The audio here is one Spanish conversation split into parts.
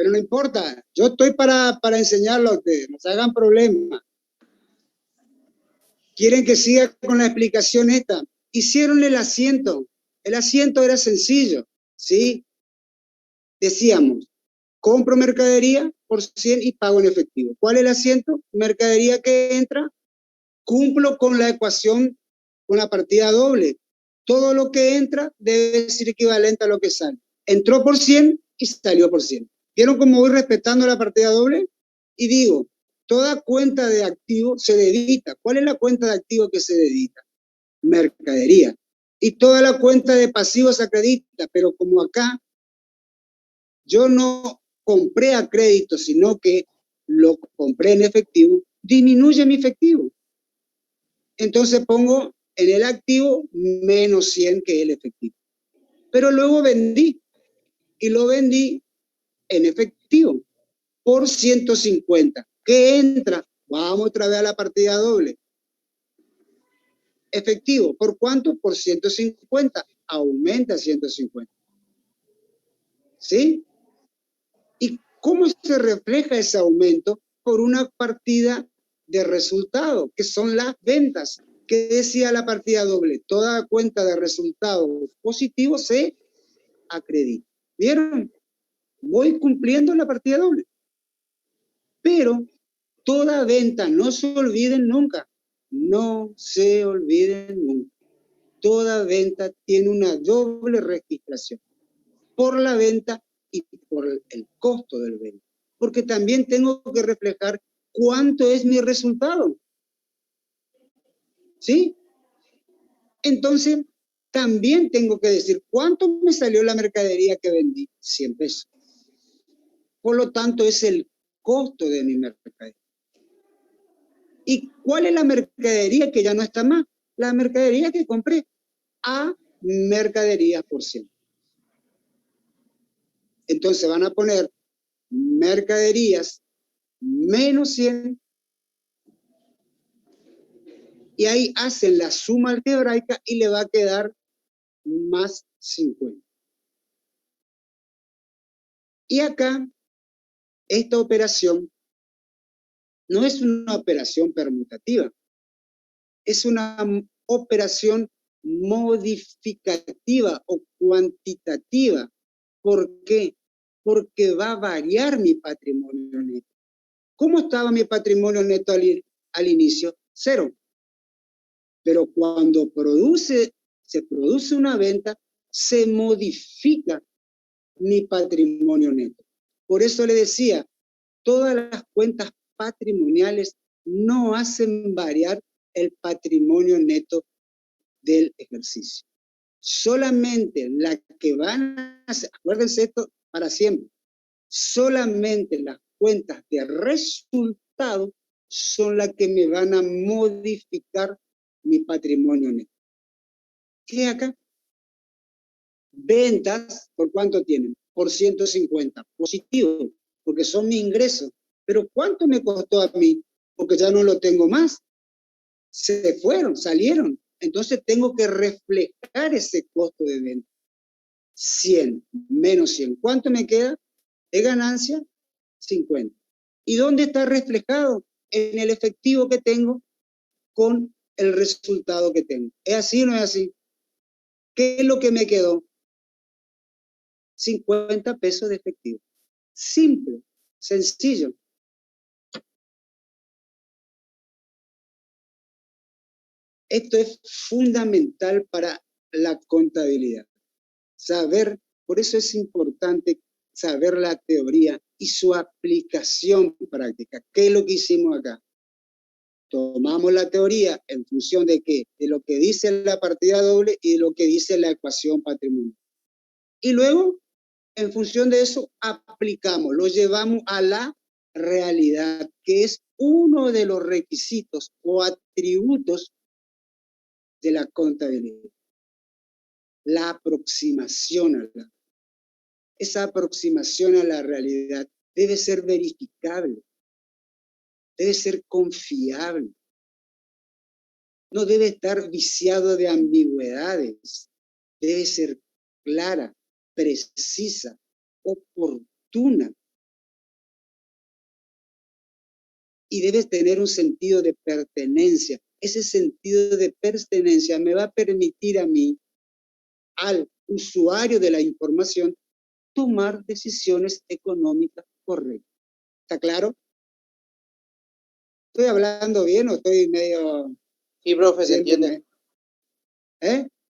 pero no importa. Yo estoy para enseñarlo a ustedes, no se hagan problema. ¿Quieren que siga con la explicación esta? Hicieron el asiento. El asiento era sencillo, ¿sí? Decíamos, compro mercadería por 100 y pago en efectivo. ¿Cuál es el asiento? Mercadería que entra, cumplo con la ecuación, con la partida doble. Todo lo que entra debe ser equivalente a lo que sale. Entró por 100 y salió por 100. ¿Vieron cómo voy respetando la partida doble? Y digo, toda cuenta de activo se debita. ¿Cuál es la cuenta de activo que se debita? Mercadería. Y toda la cuenta de pasivos se acredita, pero como acá yo no compré a crédito, sino que lo compré en efectivo, disminuye mi efectivo. Entonces pongo en el activo menos 100 que es el efectivo. Pero luego vendí, y lo vendí en efectivo por 150. ¿Qué entra? Vamos otra vez a la partida doble. Efectivo, ¿por cuánto? Por 150. Aumenta 150. ¿Sí? ¿Y cómo se refleja ese aumento? Por una partida de resultado, que son las ventas. ¿Qué decía la partida doble? Toda cuenta de resultado positivo se acredita. ¿Vieron? Voy cumpliendo la partida doble. Pero toda venta, no se olviden nunca, no se olviden nunca. Toda venta tiene una doble registración, por la venta y por el costo del venta. Porque también tengo que reflejar cuánto es mi resultado. ¿Sí? Entonces, también tengo que decir cuánto me salió la mercadería que vendí, 100 pesos. Por lo tanto, es el costo de mi mercadería. ¿Y cuál es la mercadería que ya no está más? La mercadería que compré a mercaderías por 100. Entonces van a poner mercaderías menos 100 y ahí hacen la suma algebraica y le va a quedar más 50. Y acá, esta operación no es una operación permutativa, es una operación modificativa o cuantitativa. ¿Por qué? Porque va a variar mi patrimonio neto. ¿Cómo estaba mi patrimonio neto al inicio? 0. Pero cuando se produce una venta, se modifica mi patrimonio neto. Por eso le decía, todas las cuentas patrimoniales no hacen variar el patrimonio neto del ejercicio. Solamente la que van a hacer, acuérdense esto para siempre, solamente las cuentas de resultado son las que me van a modificar mi patrimonio neto. ¿Qué acá? Ventas, ¿por cuánto tienen? Por 150. Positivo, porque son mis ingresos. Pero ¿cuánto me costó a mí? Porque ya no lo tengo más. Se fueron, salieron. Entonces tengo que reflejar ese costo de venta. 100 menos 100. ¿Cuánto me queda de ganancia? 50. ¿Y dónde está reflejado? En el efectivo que tengo con el resultado que tengo. ¿Es así o no es así? ¿Qué es lo que me quedó? 50 pesos de efectivo. Simple, sencillo. Esto es fundamental para la contabilidad. Saber, por eso es importante saber la teoría y su aplicación práctica. ¿Qué es lo que hicimos acá? Tomamos la teoría en función de qué, de lo que dice la partida doble y de lo que dice la ecuación patrimonial. Y luego, en función de eso, aplicamos, lo llevamos a la realidad, que es uno de los requisitos o atributos de la contabilidad. La aproximación a la, esa aproximación a la realidad debe ser verificable, debe ser confiable, no debe estar viciado de ambigüedades, debe ser clara, precisa, oportuna. y debes tener un sentido de pertenencia. Ese sentido de pertenencia me va a permitir a mí, al usuario de la información, tomar decisiones económicas correctas. ¿Está claro? ¿Estoy hablando bien o estoy medio... Sí, profe, se entiende.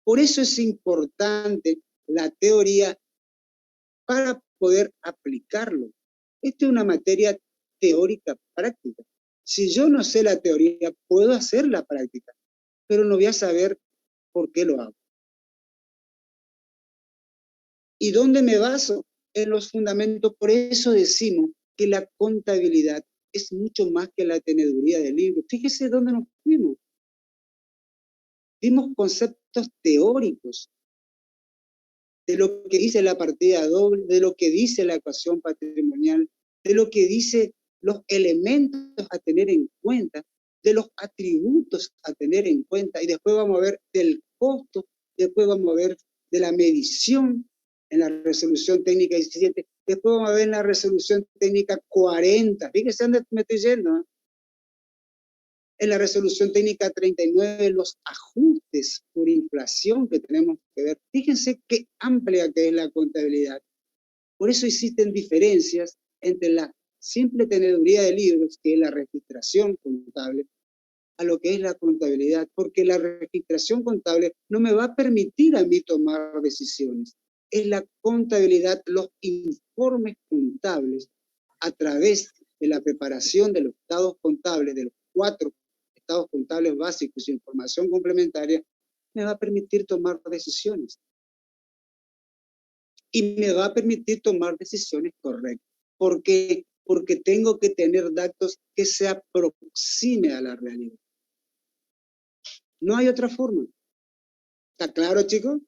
Por eso es importante la teoría para poder aplicarlo. Esta es una materia teórica práctica. Si yo no sé la teoría, puedo hacer la práctica, pero no voy a saber por qué lo hago. ¿Y dónde me baso? En los fundamentos. Por eso decimos que la contabilidad es mucho más que la teneduría del libro. Fíjese dónde nos fuimos. Vimos conceptos teóricos de lo que dice la partida doble, de lo que dice la ecuación patrimonial, de lo que dice los elementos a tener en cuenta, de los atributos a tener en cuenta, y después vamos a ver del costo, después vamos a ver de la medición en la resolución técnica 17, después vamos a ver en la resolución técnica 40, fíjense dónde me estoy yendo, ¿eh? En la resolución técnica 39, los ajustes por inflación que tenemos que ver. Fíjense qué amplia que es la contabilidad. Por eso existen diferencias entre la simple teneduría de libros, que es la registración contable, a lo que es la contabilidad, porque la registración contable no me va a permitir a mí tomar decisiones. Es la contabilidad, los informes contables, a través de la preparación de los estados contables, de los 4 estados contables básicos e información complementaria, me va a permitir tomar decisiones. Y me va a permitir tomar decisiones correctas. ¿Por qué? Porque tengo que tener datos que se aproxime a la realidad. No hay otra forma. ¿Está claro, chicos?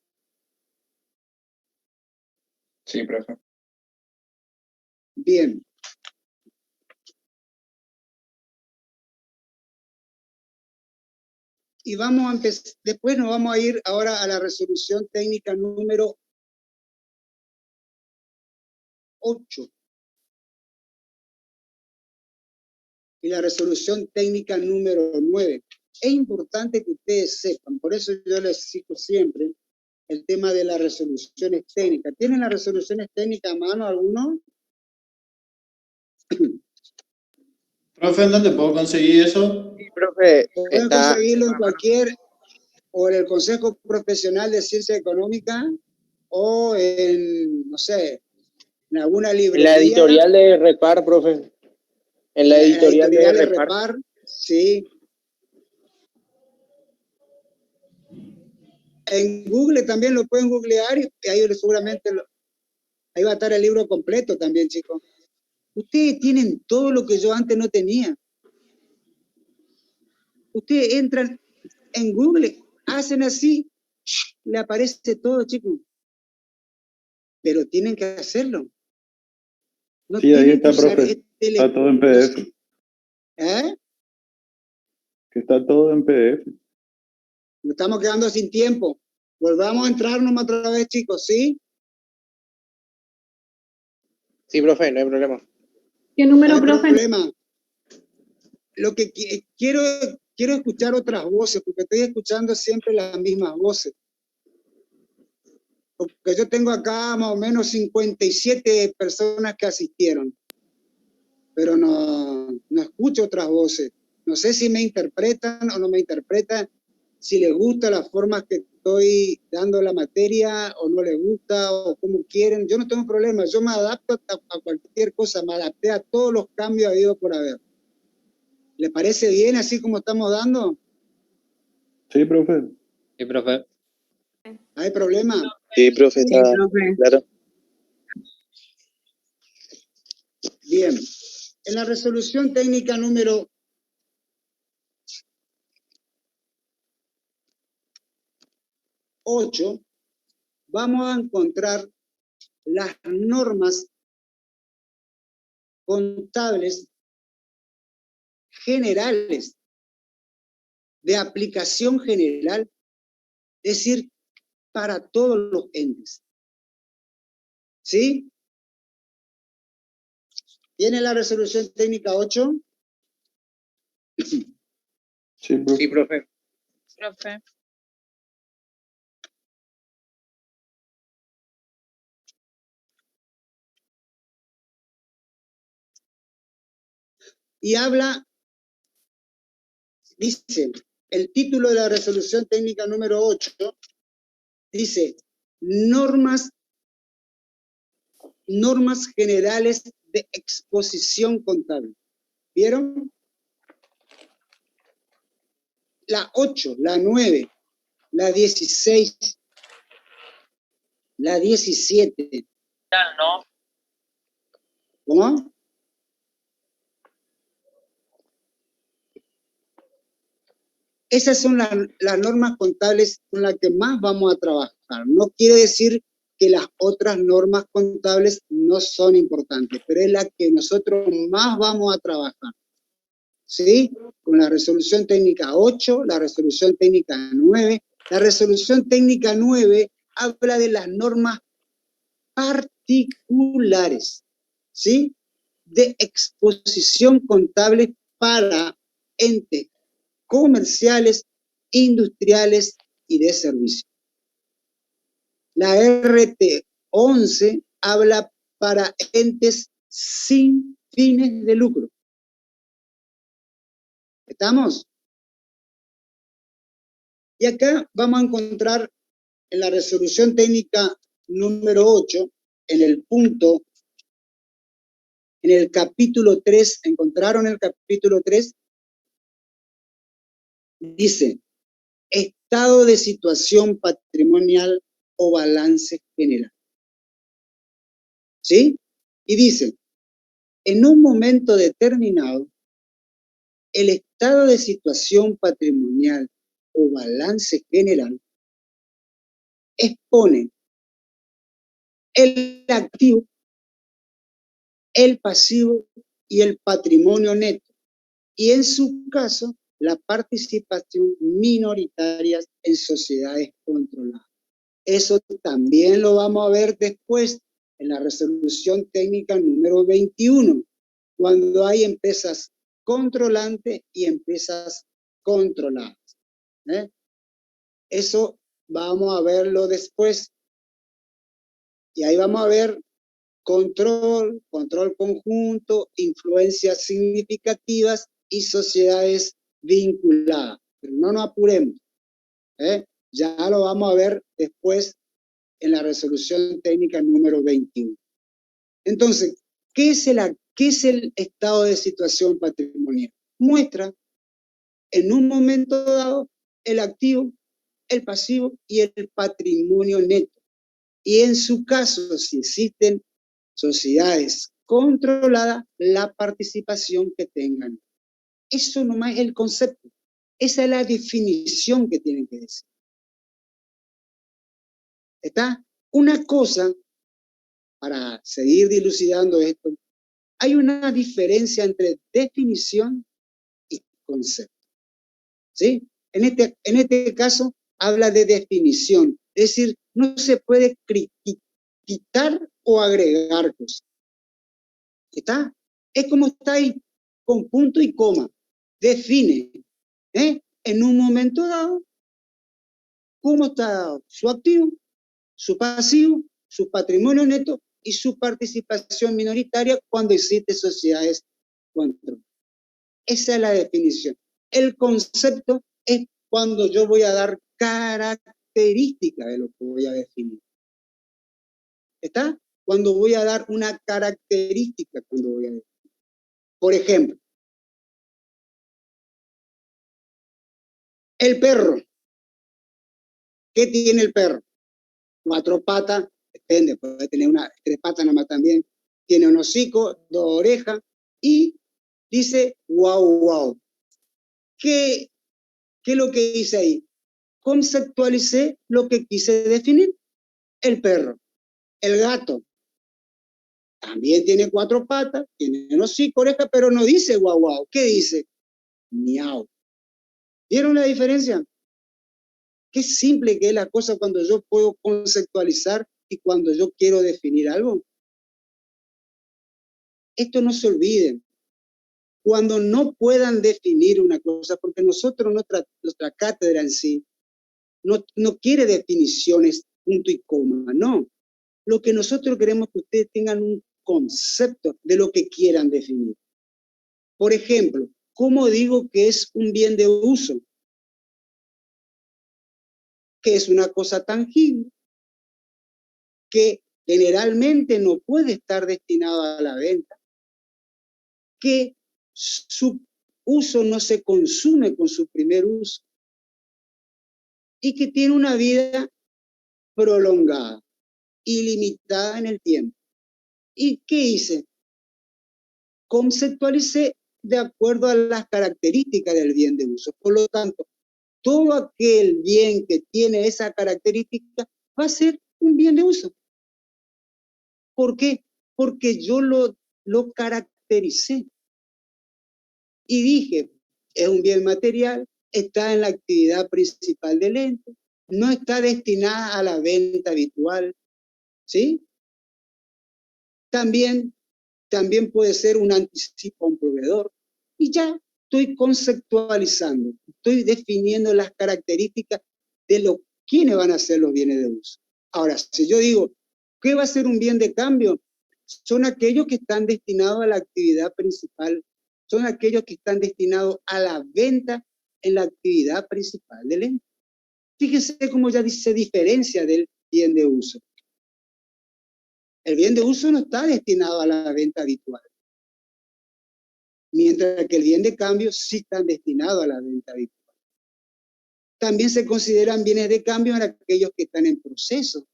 Sí, profe. Bien. Y vamos a empezar, después nos vamos a ir ahora a la resolución técnica número 8. Y la resolución técnica número 9. Es importante que ustedes sepan, por eso yo les cito siempre el tema de las resoluciones técnicas. ¿Tienen las resoluciones técnicas a mano alguno? Profe, ¿en dónde puedo conseguir eso? Sí, profe, Pueden conseguirlo en cualquier, o en el Consejo Profesional de Ciencia Económica, o en, no sé, en alguna en librería. la editorial de Repar, profe. En la editorial de Repar, sí. En Google también lo pueden googlear y ahí seguramente ahí va a estar el libro completo también, chicos. Ustedes tienen todo lo que yo antes no tenía. Ustedes entran en Google, hacen así, le aparece todo, chicos. Pero tienen que hacerlo. No Sí, ahí tienen que está, usar profe. Está todo en PDF. ¿Eh? Que está todo en PDF. Nos estamos quedando sin tiempo. Volvamos a entrarnos otra vez, chicos, ¿sí? Sí, profe, no hay problema. ¿Qué número, No hay profe? problema. Lo que quiero escuchar otras voces, porque estoy escuchando siempre las mismas voces. Porque yo tengo acá más o menos 57 personas que asistieron, pero no escucho otras voces. No sé si me interpretan o no me interpretan, si les gusta la forma que estoy dando la materia o no les gusta o como quieren. Yo no tengo problema, yo me adapto a cualquier cosa, me adapté a todos los cambios habidos por haber. ¿Le parece bien así como estamos dando? Sí, profe. Sí, profe. ¿Hay problema? Sí, profe, Sí, está profe. claro. Bien. En la resolución técnica número 8, vamos a encontrar las normas contables generales, de aplicación general, es decir, para todos los entes. ¿Sí? ¿Tiene la resolución técnica 8? Sí, profe. Sí, profe. Profe. Y habla, dice, el título de la resolución técnica número 8, dice, normas generales de exposición contable. ¿Vieron? La 8, la 9, la 16, la 17. No. ¿Cómo? Esas son las normas contables con las que más vamos a trabajar. No quiere decir que las otras normas contables no son importantes, pero es la que nosotros más vamos a trabajar. ¿Sí? Con la resolución técnica 8, la resolución técnica 9. La resolución técnica 9 habla de las normas particulares, ¿sí? De exposición contable para entes comerciales, industriales y de servicio. La RT 11 habla para entes sin fines de lucro. ¿Estamos? Y acá vamos a encontrar en la resolución técnica número 8, en el punto, en el capítulo 3, ¿encontraron el capítulo 3? Dice, estado de situación patrimonial o balance general. ¿Sí? Y dice, en un momento determinado, el estado de situación patrimonial o balance general expone el activo, el pasivo y el patrimonio neto, y en su caso, la participación minoritaria en sociedades controladas. Eso también lo vamos a ver después en la resolución técnica número 21, cuando hay empresas controlantes y empresas controladas. Eso vamos a verlo después. Y ahí vamos a ver control conjunto, influencias significativas y sociedades vinculadas. Pero no nos apuremos. Ya lo vamos a ver después en la resolución técnica número 21. Entonces, ¿qué es el estado de situación patrimonial? Muestra en un momento dado el activo, el pasivo y el patrimonio neto. Y en su caso, si existen sociedades controladas, la participación que tengan. Eso nomás es el concepto. Esa es la definición que tienen que decir. ¿Está? Una cosa, para seguir dilucidando esto, hay una diferencia entre definición y concepto. ¿Sí? En este caso, habla de definición. Es decir, no se puede quitar o agregar cosas. ¿Está? Es como está ahí, con punto y coma. Define, en un momento dado, cómo está dado su activo, su pasivo, su patrimonio neto y su participación minoritaria cuando existe sociedades control. Esa es la definición. El concepto es cuando yo voy a dar características de lo que voy a definir. ¿Está? Cuando voy a dar una característica, cuando voy a definir. Por ejemplo, el perro. ¿Qué tiene el perro? 4 patas, depende, puede tener 3 patas nada más también. Tiene un hocico, 2 orejas y dice wow, wow. ¿Qué es lo que hice ahí? Conceptualicé lo que quise definir. El perro. El gato. También tiene 4 patas, tiene un hocico, oreja, pero no dice guau, guau. ¿Qué dice? Miau. ¿Vieron la diferencia? Qué simple que es la cosa cuando yo puedo conceptualizar y cuando yo quiero definir algo. Esto no se olviden. cuando no puedan definir una cosa, porque nosotros, nuestra cátedra en sí, no quiere definiciones, punto y coma, no. Lo que nosotros queremos es que ustedes tengan un concepto de lo que quieran definir. Por ejemplo, ¿cómo digo que es un bien de uso? Que es una cosa tangible, que generalmente no puede estar destinado a la venta, que su uso no se consume con su primer uso y que tiene una vida prolongada, ilimitada en el tiempo. ¿Y qué hice? Conceptualicé de acuerdo a las características del bien de uso. Por lo tanto, todo aquel bien que tiene esa característica va a ser un bien de uso. ¿Por qué? Porque yo lo caractericé y dije, es un bien material, está en la actividad principal del ente, no está destinada a la venta habitual, ¿sí? También puede ser un anticipo a un proveedor, y ya estoy conceptualizando, estoy definiendo las características de quiénes van a ser los bienes de uso. Ahora, si yo digo, ¿qué va a ser un bien de cambio? Son aquellos que están destinados a la actividad principal, son aquellos que están destinados a la venta en la actividad principal del ente. Fíjense cómo ya se diferencia del bien de uso. El bien de uso no está destinado a la venta habitual, mientras que el bien de cambio sí está destinado a la venta habitual. También se consideran bienes de cambio en aquellos que están en proceso.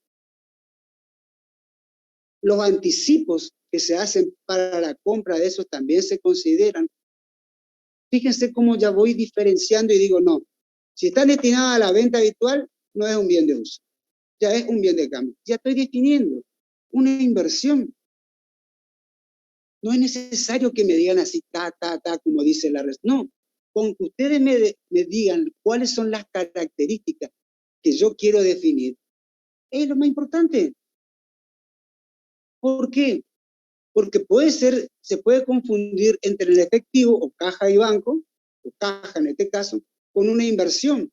Los anticipos que se hacen para la compra de esos también se consideran. Fíjense cómo ya voy diferenciando y digo, no, si está destinado a la venta habitual, no es un bien de uso, ya es un bien de cambio. Ya estoy definiendo una inversión. No es necesario que me digan así, como dice la red. No, con que ustedes me digan cuáles son las características que yo quiero definir, es lo más importante. ¿Por qué? Porque se puede confundir entre el efectivo o caja y banco, o caja en este caso, con una inversión.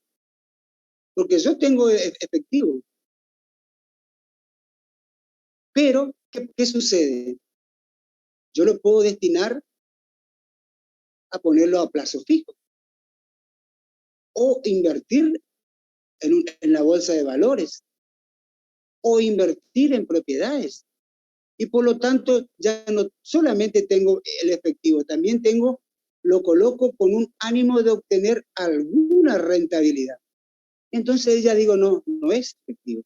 Porque yo tengo efectivo. Pero, ¿qué sucede? Yo lo puedo destinar a ponerlo a plazo fijo o invertir en la bolsa de valores o invertir en propiedades. Y por lo tanto, ya no solamente tengo el efectivo, también lo coloco con un ánimo de obtener alguna rentabilidad. Entonces ya digo, no es efectivo,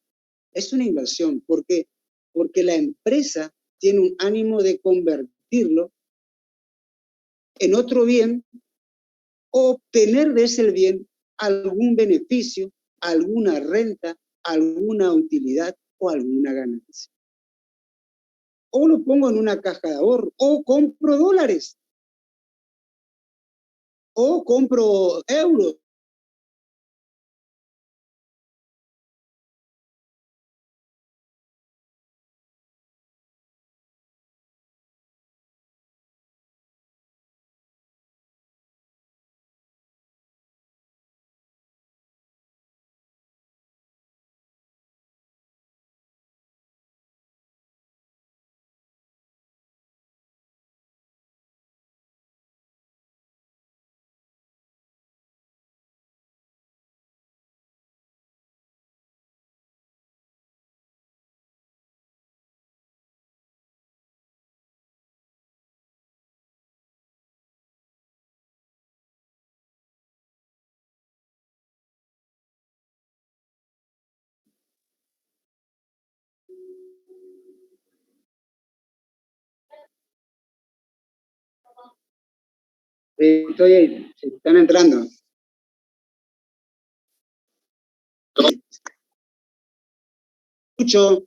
es una inversión. ¿Por qué? Porque la empresa tiene un ánimo de convertirlo en otro bien, o obtener de ese bien algún beneficio, alguna renta, alguna utilidad o alguna ganancia. O lo pongo en una caja de ahorro, o compro dólares, o compro euros. Estoy ahí, están entrando. Escucho.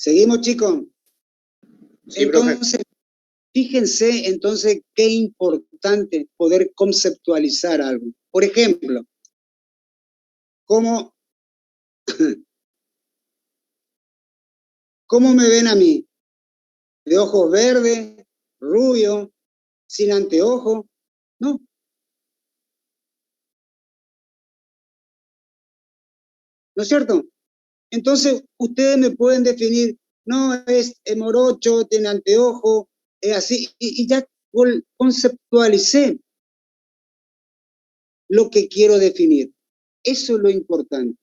¿Seguimos, chicos? Sí, profe. Entonces, fíjense entonces qué importante poder conceptualizar algo. Por ejemplo, ¿cómo me ven a mí? ¿De ojos verdes, rubio, sin anteojos? No. ¿No es cierto? Entonces, ustedes me pueden definir, no, es morocho, tiene anteojo, es así, y ya conceptualicé lo que quiero definir. Eso es lo importante,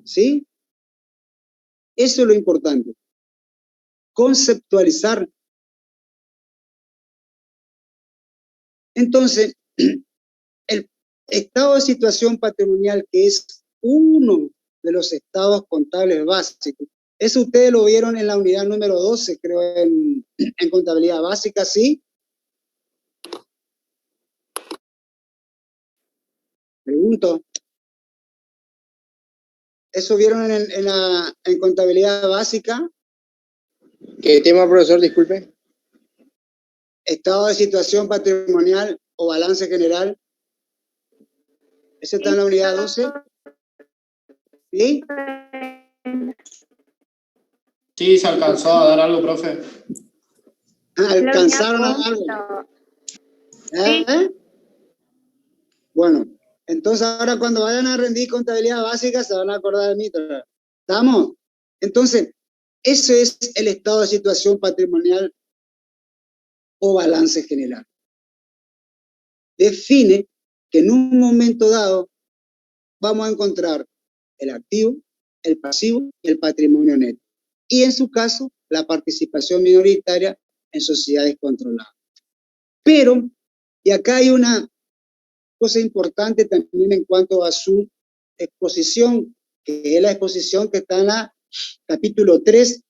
¿sí? Eso es lo importante. Conceptualizar. Entonces, el estado de situación patrimonial, que es uno de los estados contables básicos, eso ustedes lo vieron en la unidad número 12, creo, en contabilidad básica, ¿sí? Pregunto. ¿Eso vieron en contabilidad básica? ¿Qué tema, profesor? Disculpe. Estado de situación patrimonial o balance general. ¿Ese está en la unidad 12? ¿Sí? Sí, se alcanzó a dar algo, profe. ¿Alcanzaron a algo? ¿Eh? Bueno, entonces ahora cuando vayan a rendir contabilidad básica se van a acordar de mí. ¿Estamos? Entonces, ese es el estado de situación patrimonial o balance general. Define que en un momento dado vamos a encontrar el activo, el pasivo y el patrimonio neto. Y en su caso, la participación minoritaria en sociedades controladas. Pero, y acá hay una cosa importante también en cuanto a su exposición, que es la exposición que está en la capítulo 3,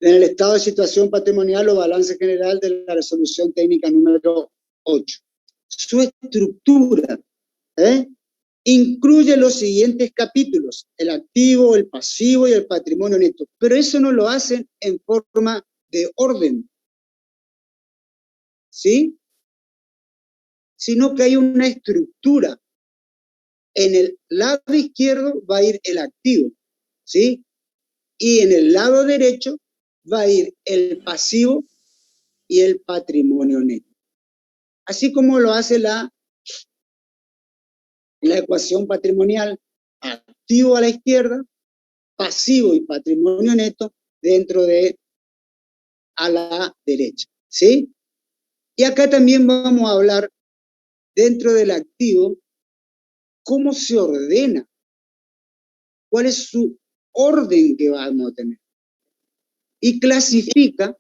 en el estado de situación patrimonial o balance general de la resolución técnica número 8. Su estructura, incluye los siguientes capítulos: el activo, el pasivo y el patrimonio neto. Pero eso no lo hacen en forma de orden, ¿sí? Sino que hay una estructura. En el lado izquierdo va a ir el activo, ¿sí? Y en el lado derecho va a ir el pasivo y el patrimonio neto. Así como lo hace la ecuación patrimonial: activo a la izquierda, pasivo y patrimonio neto dentro de a la derecha, ¿sí? Y acá también vamos a hablar, dentro del activo, cómo se ordena, cuál es su orden que vamos a tener. Y clasifica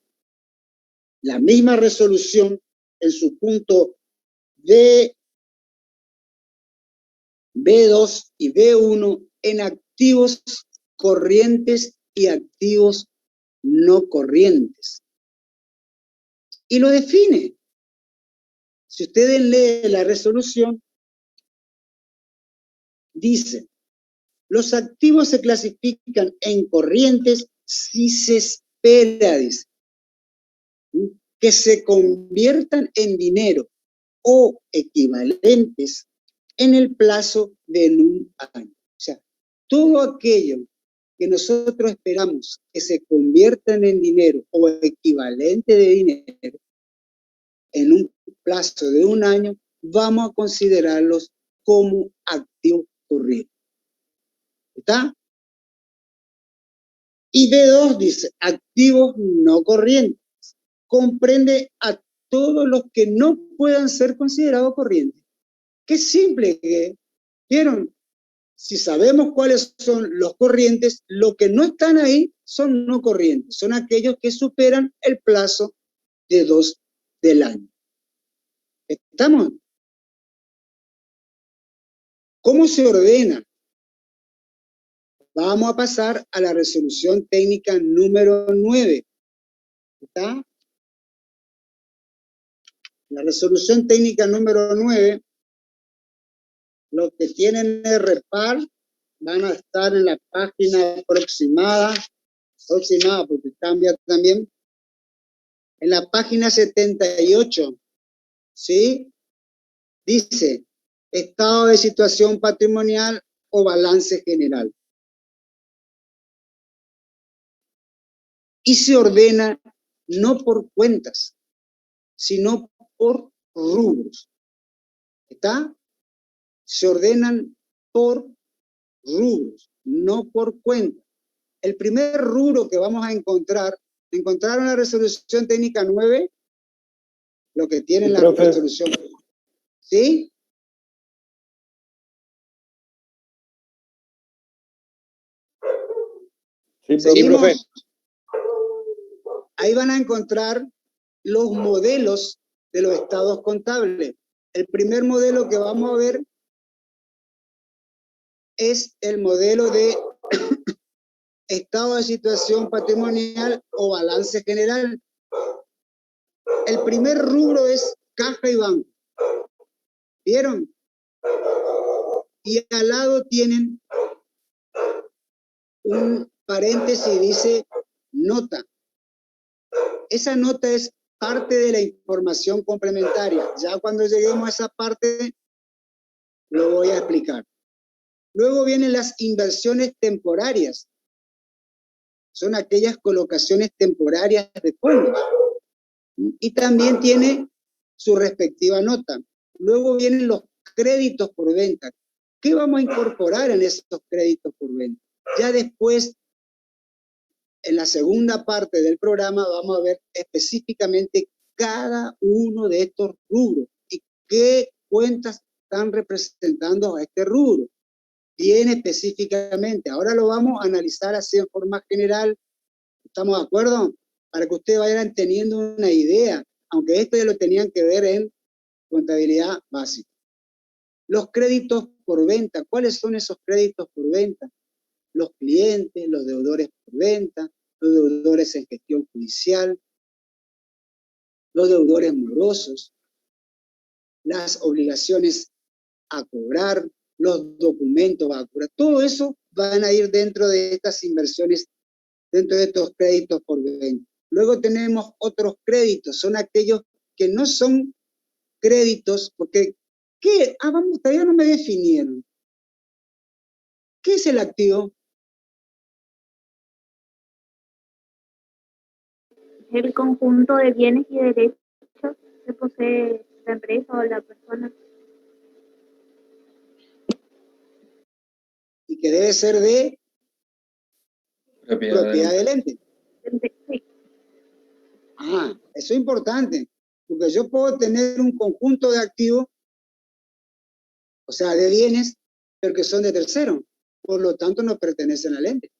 la misma resolución en su punto B2 y B1 en activos corrientes y activos no corrientes. Y lo define. Si ustedes leen la resolución, dice: los activos se clasifican en corrientes si se espera, dice, que se conviertan en dinero o equivalentes en el plazo de un año. O sea, todo aquello que nosotros esperamos que se conviertan en dinero o equivalente de dinero en un plazo de un año, vamos a considerarlos como activos corrientes. ¿Está? Y B2 dice: activos no corrientes. Comprende a todos los que no puedan ser considerados corrientes. Qué simple que, ¿vieron? Si sabemos cuáles son los corrientes, los que no están ahí son no corrientes, son aquellos que superan el plazo de 2 del año. ¿Estamos? ¿Cómo se ordena? Vamos a pasar a la resolución técnica número 9. ¿Está? La resolución técnica número 9, lo que tienen es repar, van a estar en la página aproximada porque cambia también, en la página 78, ¿sí? Dice, estado de situación patrimonial o balance general. Y se ordena no por cuentas, sino por rubros. ¿Está? Se ordenan por rubros, no por cuentas. El primer rubro que vamos a encontrar, ¿encontraron la resolución técnica 9? Lo que tiene la profe. resolución. ¿Sí? Sí, ¿Seguimos? profe. Ahí van a encontrar los modelos de los estados contables. El primer modelo que vamos a ver es el modelo de estado de situación patrimonial o balance general. El primer rubro es caja y banco. ¿Vieron? Y al lado tienen un paréntesis, dice nota. Esa nota es parte de la información complementaria. Ya cuando lleguemos a esa parte, lo voy a explicar. Luego vienen las inversiones temporarias. Son aquellas colocaciones temporarias de fondos. Y también tiene su respectiva nota. Luego vienen los créditos por venta. ¿Qué vamos a incorporar en esos créditos por venta? Ya después, en la segunda parte del programa, vamos a ver específicamente cada uno de estos rubros y qué cuentas están representando a este rubro. Bien específicamente. Ahora lo vamos a analizar así en forma general. ¿Estamos de acuerdo? Para que ustedes vayan teniendo una idea, aunque esto ya lo tenían que ver en contabilidad básica. Los créditos por venta. ¿Cuáles son esos créditos por venta? Los clientes, los deudores por venta, los deudores en gestión judicial, los deudores morosos, las obligaciones a cobrar, los documentos a cobrar. Todo eso van a ir dentro de estas inversiones, dentro de estos créditos por venta. Luego tenemos otros créditos, son aquellos que no son créditos, porque, ¿qué? Vamos, todavía no me definieron. ¿Qué es el activo? El conjunto de bienes y derechos que posee la empresa o la persona. Y que debe ser de propiedad del ente. Sí. Eso es importante, porque yo puedo tener un conjunto de activos, o sea, de bienes, pero que son de tercero, por lo tanto no pertenecen al ente.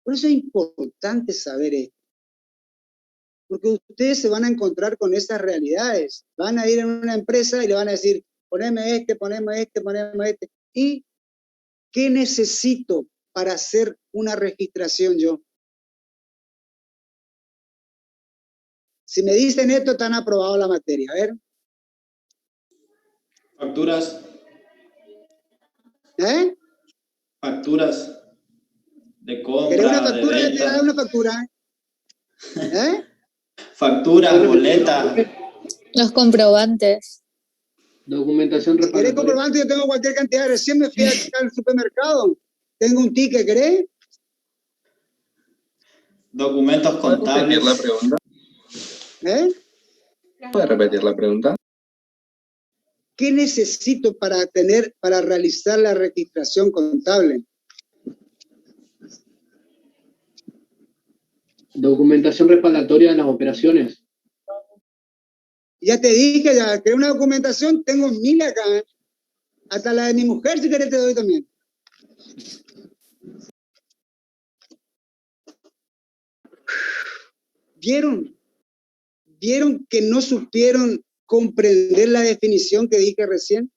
Por eso es importante saber esto, porque ustedes se van a encontrar con esas realidades. Van a ir en una empresa y le van a decir, poneme este, poneme este, poneme este. ¿Y qué necesito para hacer una registración yo? Si me dicen esto, están aprobado la materia. A ver. Facturas. ¿Eh? Facturas de compra, ¿Querés una factura? de Ya te voy a dar venta. una factura. ¿Eh? Facturas, boletas. Los comprobantes. Documentación Si querés respaldatoria. comprobante, yo tengo cualquier cantidad. Recién me fui acá al supermercado. Tengo un ticket, ¿querés? Documentos contables. ¿Puede repetir la pregunta? ¿Eh? ¿Puede repetir la pregunta? ¿Qué necesito para realizar la registración contable? Documentación respaldatoria de las operaciones. Ya te dije, ya creé una documentación, tengo 1000 acá. Hasta la de mi mujer, si querés, te doy también. ¿Vieron? ¿Vieron que no supieron comprender la definición que dije recién?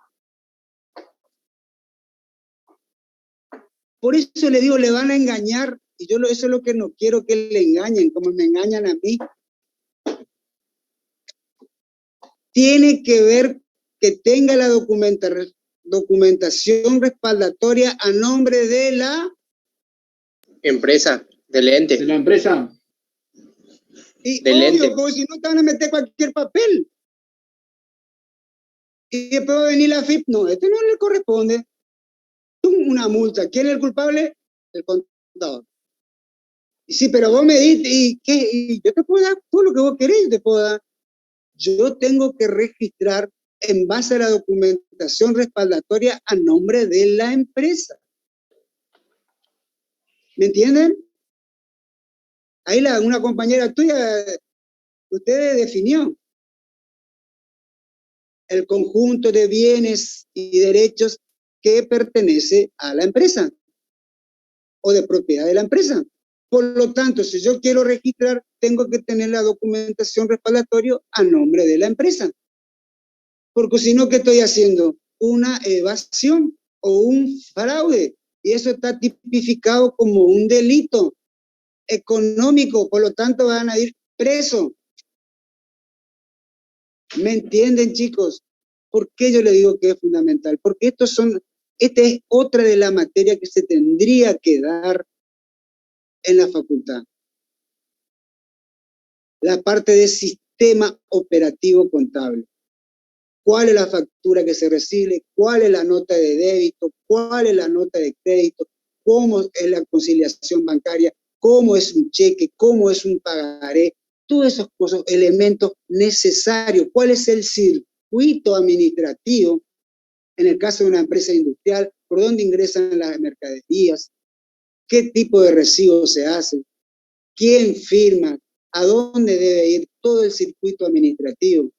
Por eso le digo, le van a engañar, y yo eso es lo que no quiero que le engañen, como me engañan a mí. Tiene que ver que tenga la documentación respaldatoria a nombre de la Empresa, del ¿De ente. la empresa? y del obvio, ente. porque si no te van a meter cualquier papel. Y después va a venir la FIP, no, este no le corresponde. Una multa. ¿Quién es el culpable? El contador. Y sí, pero vos me diste, ¿y qué? Y yo te puedo dar todo lo que vos querés, yo te puedo dar. Yo tengo que registrar en base a la documentación respaldatoria a nombre de la empresa. ¿Me entienden? Ahí una compañera tuya, usted definió el conjunto de bienes y derechos que pertenece a la empresa o de propiedad de la empresa. Por lo tanto, si yo quiero registrar, tengo que tener la documentación respaldatoria a nombre de la empresa. Porque si no, ¿qué estoy haciendo? Una evasión o un fraude. Y eso está tipificado como un delito económico, por lo tanto van a ir presos. ¿Me entienden, chicos? ¿Por qué yo le digo que es fundamental? Porque esta es otra de la materia que se tendría que dar en la facultad. La parte de sistema operativo contable. ¿Cuál es la factura que se recibe? ¿Cuál es la nota de débito? ¿Cuál es la nota de crédito? ¿Cómo es la conciliación bancaria? ¿Cómo es un cheque? ¿Cómo es un pagaré? Todos esos cosas, elementos necesarios. ¿Cuál es el circuito administrativo? En el caso de una empresa industrial, ¿por dónde ingresan las mercaderías? ¿Qué tipo de recibos se hacen? ¿Quién firma? ¿A dónde debe ir todo el circuito administrativo?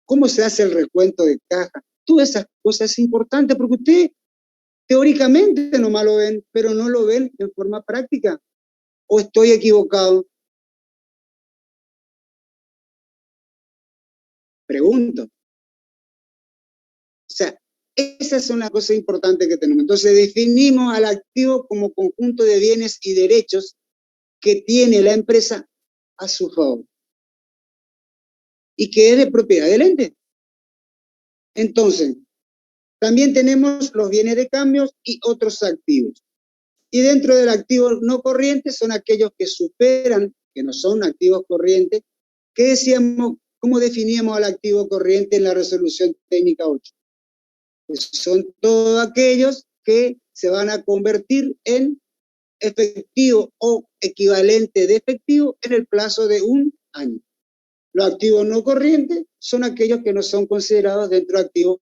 ¿Cómo se hace el recuento de caja? Todas esas cosas es importante porque usted teóricamente nomás lo ven, pero no lo ven en forma práctica. ¿O estoy equivocado? Pregunto. O sea, esas son las cosas importantes que tenemos. Entonces definimos al activo como conjunto de bienes y derechos que tiene la empresa a su favor y que es de propiedad del ente. Entonces, también tenemos los bienes de cambios y otros activos. Y dentro del activo no corriente son aquellos que superan, que no son activos corrientes, que decíamos, ¿cómo definíamos al activo corriente en la resolución técnica 8? Pues son todos aquellos que se van a convertir en efectivo o equivalente de efectivo en el plazo de un año. Los activos no corrientes son aquellos que no son considerados dentro de activos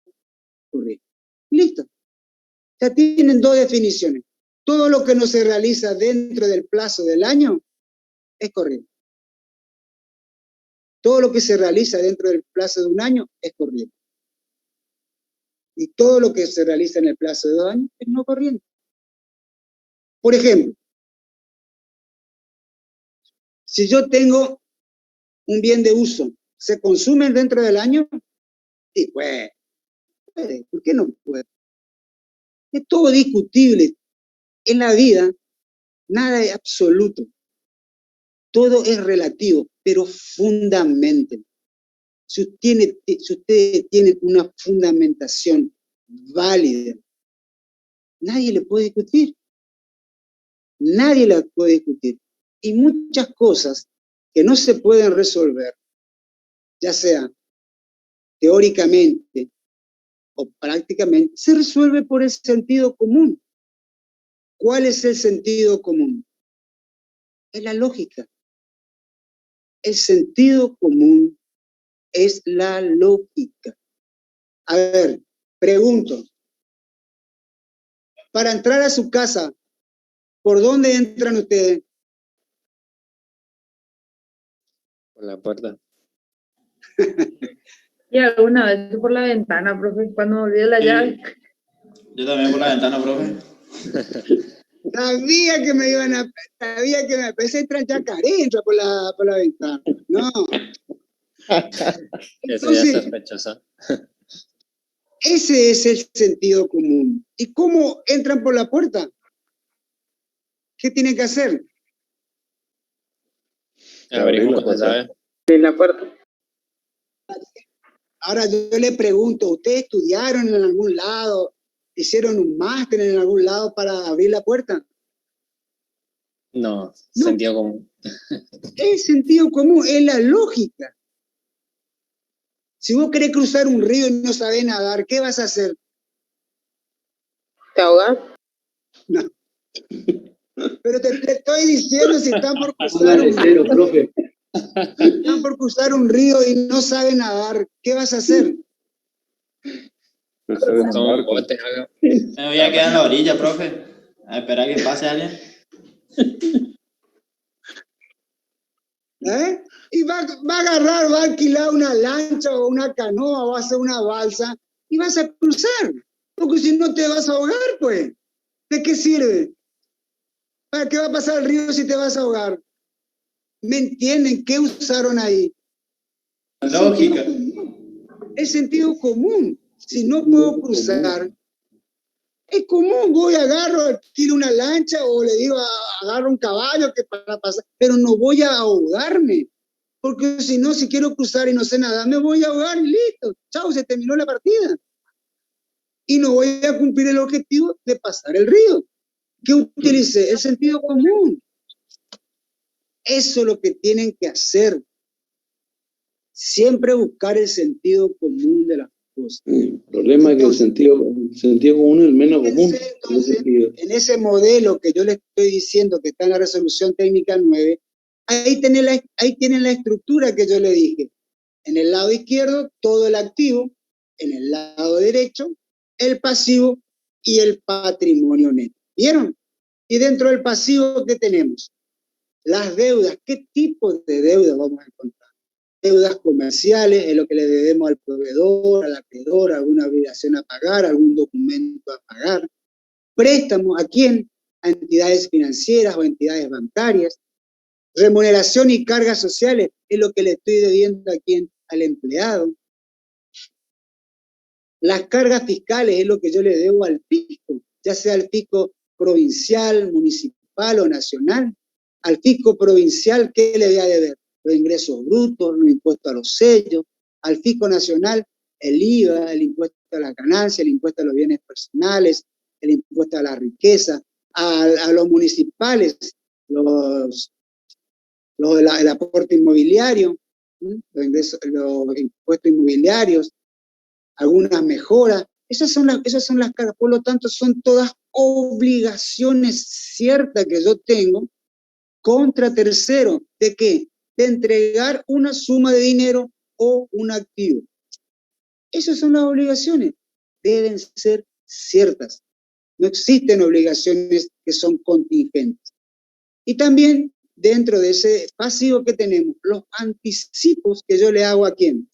corrientes. Listo. Ya tienen dos definiciones. Todo lo que no se realiza dentro del plazo del año es corriente. Todo lo que se realiza dentro del plazo de un año es corriente. Y todo lo que se realiza en el plazo de 2 años es no corriente. Por ejemplo, si yo tengo un bien de uso, ¿se consume dentro del año? Sí, puede. ¿Por qué no puede? Es todo discutible. En la vida, nada es absoluto. Todo es relativo, pero fundamental. Si ustedes tienen una fundamentación válida, nadie le puede discutir. Nadie la puede discutir. Y muchas cosas que no se pueden resolver, ya sea teóricamente o prácticamente, se resuelve por el sentido común. ¿Cuál es el sentido común? Es la lógica. El sentido común es la lógica. A ver, pregunto. Para entrar a su casa, ¿por dónde entran ustedes? Por la puerta. Y alguna vez por la ventana, profe, cuando me olvidé la llave. Yo también por la ventana, profe. Sabía que me pensé entrar Yacaré, entra por la ventana. No. Eso ya es Entonces, sospechoso. ese es el sentido común. ¿Y cómo entran por la puerta? ¿Qué tienen que hacer? Abrimos con la llave. En la puerta. Ahora yo le pregunto, ¿ustedes estudiaron en algún lado? ¿Hicieron un máster en algún lado para abrir la puerta? No, No. sentido común. Es sentido común, es la lógica. Si vos querés cruzar un río y no sabés nadar, ¿qué vas a hacer? ¿Te ahogas? No. Pero te estoy diciendo, si están por Póngale cero, profe. cruzar un río y no saben nadar, ¿qué vas a hacer? Cruzar en un Toma un barco. bote, haga. Me voy a quedar en la orilla, profe. A esperar que pase alguien. ¿Eh? Y va a agarrar, va a alquilar una lancha o una canoa o va a hacer una balsa y vas a cruzar. Porque si no te vas a ahogar, pues. ¿De qué sirve? ¿Para qué va a pasar el río si te vas a ahogar? ¿Me entienden? ¿Qué usaron ahí? Lógica. Es sentido común. Si no puedo cruzar, es común. Voy, agarro, alquilo una lancha o le digo, agarro un caballo que para pasar, pero no voy a ahogarme. Porque si no, si quiero cruzar y no sé nada, me voy a ahogar y listo. Chao, se terminó la partida. Y no voy a cumplir el objetivo de pasar el río. ¿Qué utilicé? El sentido común. Eso es lo que tienen que hacer. Siempre buscar el sentido común de las cosas. El problema es que el sentido común es el menos común. Entonces, en ese modelo que yo les estoy diciendo que está en la resolución técnica 9, ahí tienen la estructura que yo le dije. En el lado izquierdo, todo el activo. En el lado derecho, el pasivo y el patrimonio neto. ¿Vieron? Y dentro del pasivo, ¿qué tenemos? Las deudas. ¿Qué tipo de deudas vamos a encontrar? Deudas comerciales, es lo que le debemos al proveedor, al acreedor, alguna obligación a pagar, algún documento a pagar. Préstamos, ¿a quién? A entidades financieras o entidades bancarias. Remuneración y cargas sociales, es lo que le estoy debiendo a quién, al empleado. Las cargas fiscales es lo que yo le debo al fisco, ya sea al fisco provincial, municipal o nacional. Al fisco provincial, ¿qué le voy a deber? Los ingresos brutos, los impuestos a los sellos. Al fisco nacional, el IVA, el impuesto a las ganancias, el impuesto a los bienes personales, el impuesto a la riqueza. A los municipales, el aporte inmobiliario, los impuestos inmobiliarios, algunas mejoras. Esas son las cargas. Por lo tanto, son todas obligaciones ciertas que yo tengo contra tercero. ¿De qué? De entregar una suma de dinero o un activo. Esas son las obligaciones. Deben ser ciertas. No existen obligaciones que son contingentes. Y también, dentro de ese pasivo que tenemos, los anticipos que yo le hago a quién.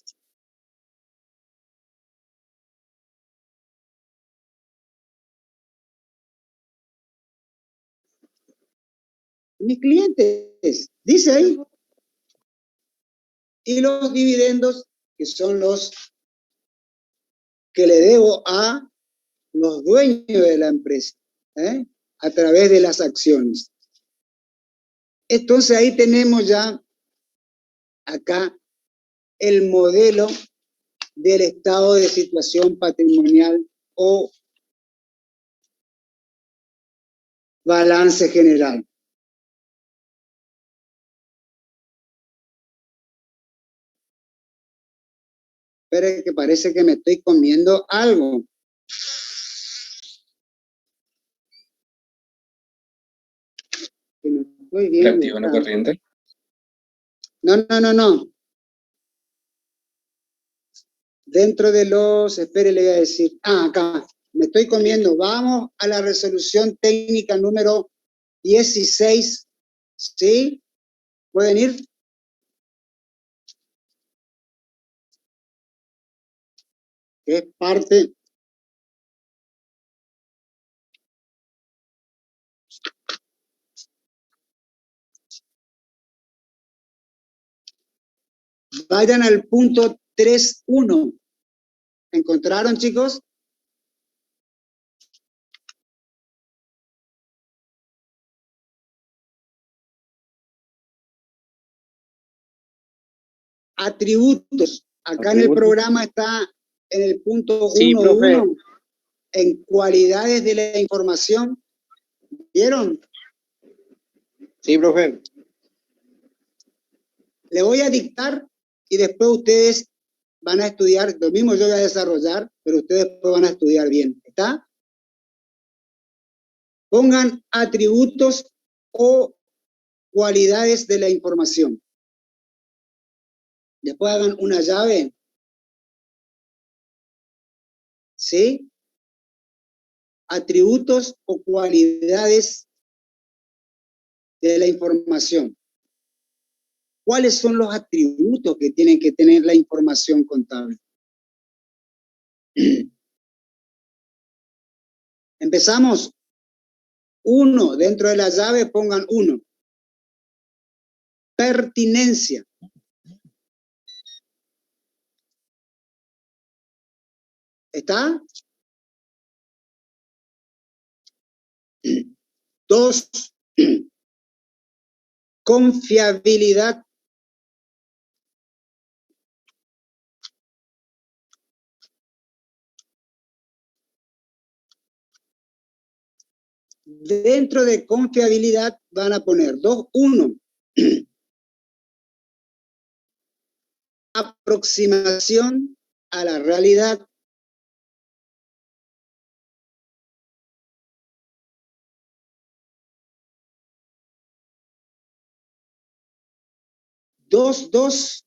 Mis clientes, dice ahí. Y los dividendos, que son los que le debo a los dueños de la empresa, a través de las acciones. Entonces ahí tenemos ya acá el modelo del estado de situación patrimonial o balance general. Pero que parece que me estoy comiendo algo. Que me estoy viendo. ¿El activo no corriente? No. Dentro de los, espere, le voy a decir, acá, me estoy comiendo, vamos a la resolución técnica número 16, ¿sí? ¿Pueden ir? Que es parte vayan al punto 3.1. ¿Encontraron, chicos? Atributos. Acá en el programa está en el punto Sí, 1.1, profe. en cualidades de la información. ¿Vieron? Sí, profe. Le voy a dictar y después ustedes van a estudiar, lo mismo yo voy a desarrollar, pero ustedes después van a estudiar bien. ¿Está? Pongan atributos o cualidades de la información. Después hagan una llave. ¿Sí? Atributos o cualidades de la información. ¿Cuáles son los atributos que tienen que tener la información contable? Empezamos. 1, dentro de la llave pongan 1. Pertinencia. ¿Está? 2. Confiabilidad. Dentro de confiabilidad van a poner 2, 1. Aproximación a la realidad. Dos,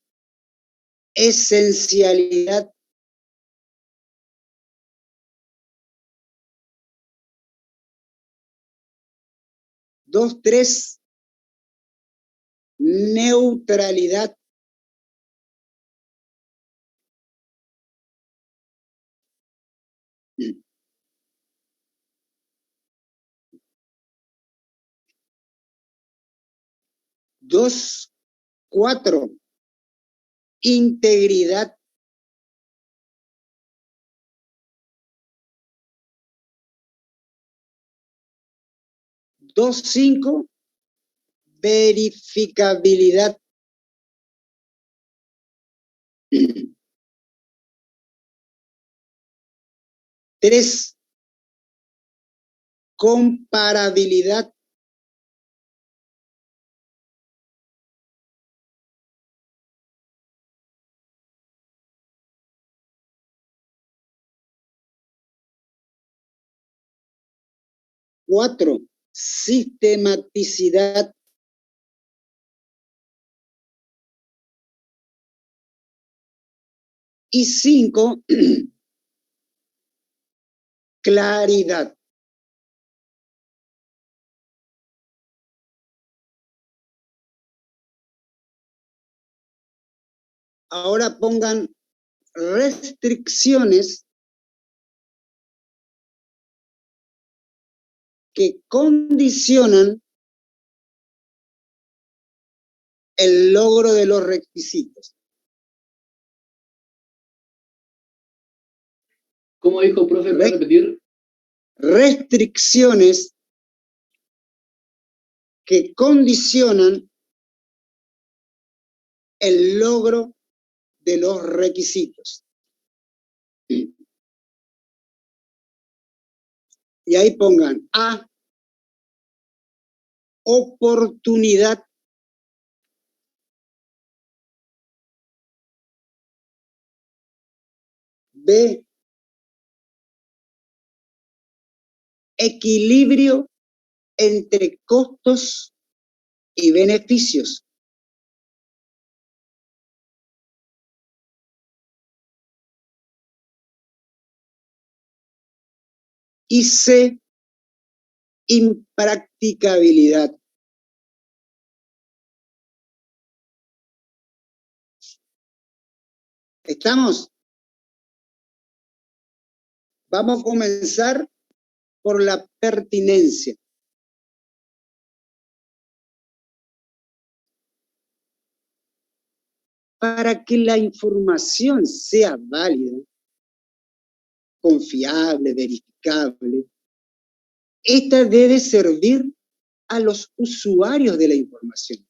esencialidad. Dos, 3, neutralidad. Dos, 4, integridad. Dos, 5, verificabilidad. 3, comparabilidad. 4, sistematicidad. Y 5, claridad. Ahora pongan restricciones que condicionan el logro de los requisitos. ¿Cómo dijo, profe? ¿Puede repetir? Restricciones que condicionan el logro de los requisitos. Y ahí pongan A, oportunidad. B, equilibrio entre costos y beneficios. Y C, impracticabilidad. ¿Estamos? Vamos a comenzar por la pertinencia. Para que la información sea válida, confiable, verificable, esta debe servir a los usuarios de la información.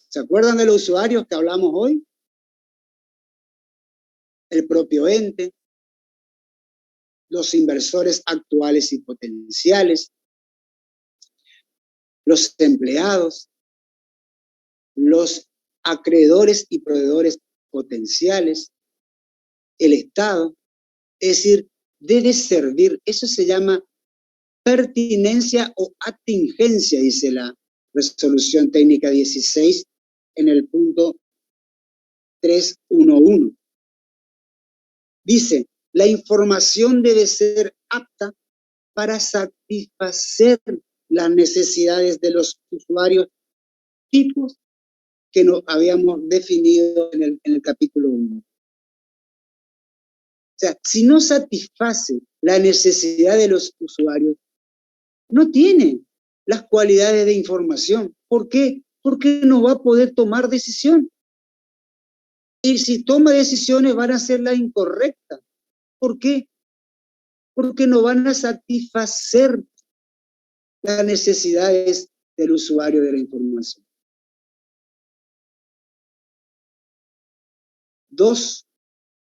¿Se acuerdan de los usuarios que hablamos hoy? el propio ente, los inversores actuales y potenciales, los empleados, los acreedores y proveedores potenciales, el Estado. Es decir, debe servir, eso se llama pertinencia o atingencia, dice la resolución técnica 16 en el punto 311. Dice, la información debe ser apta para satisfacer las necesidades de los usuarios, tipos que nos habíamos definido en el capítulo 1. O sea, si no satisface la necesidad de los usuarios, no tiene las cualidades de información. ¿Por qué? Porque no va a poder tomar decisión. Y si toma decisiones van a ser las incorrectas. ¿Por qué? Porque no van a satisfacer las necesidades del usuario de la información. 2,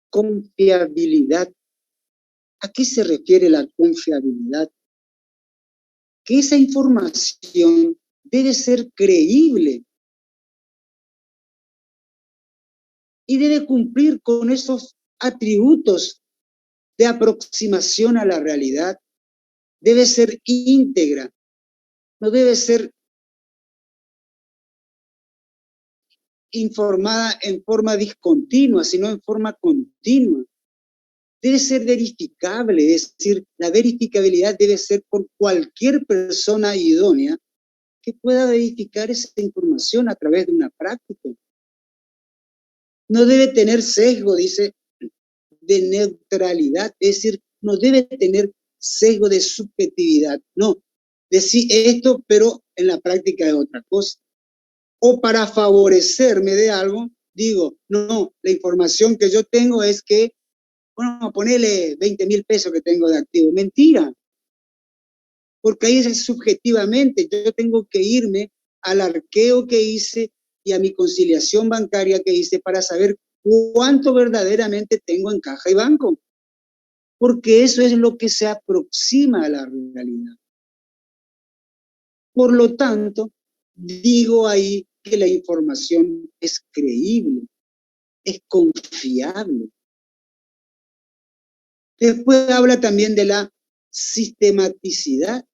confiabilidad. ¿A qué se refiere la confiabilidad? Que esa información debe ser creíble y debe cumplir con esos atributos de aproximación a la realidad. Debe ser íntegra, no debe ser informada en forma discontinua, sino en forma continua. Debe ser verificable, es decir, la verificabilidad debe ser por cualquier persona idónea que pueda verificar esa información a través de una práctica. No debe tener sesgo, dice, de neutralidad, es decir, no debe tener sesgo de subjetividad. No, decir esto, pero en la práctica es otra cosa. O para favorecerme de algo, digo, no, la información que yo tengo es que, bueno, ponele 20.000 pesos que tengo de activo. Mentira. Porque ahí es subjetivamente. Yo tengo que irme al arqueo que hice y a mi conciliación bancaria que hice para saber cuánto verdaderamente tengo en caja y banco. Porque eso es lo que se aproxima a la realidad. Por lo tanto, digo ahí que la información es creíble, es confiable. Después habla también de la sistematicidad.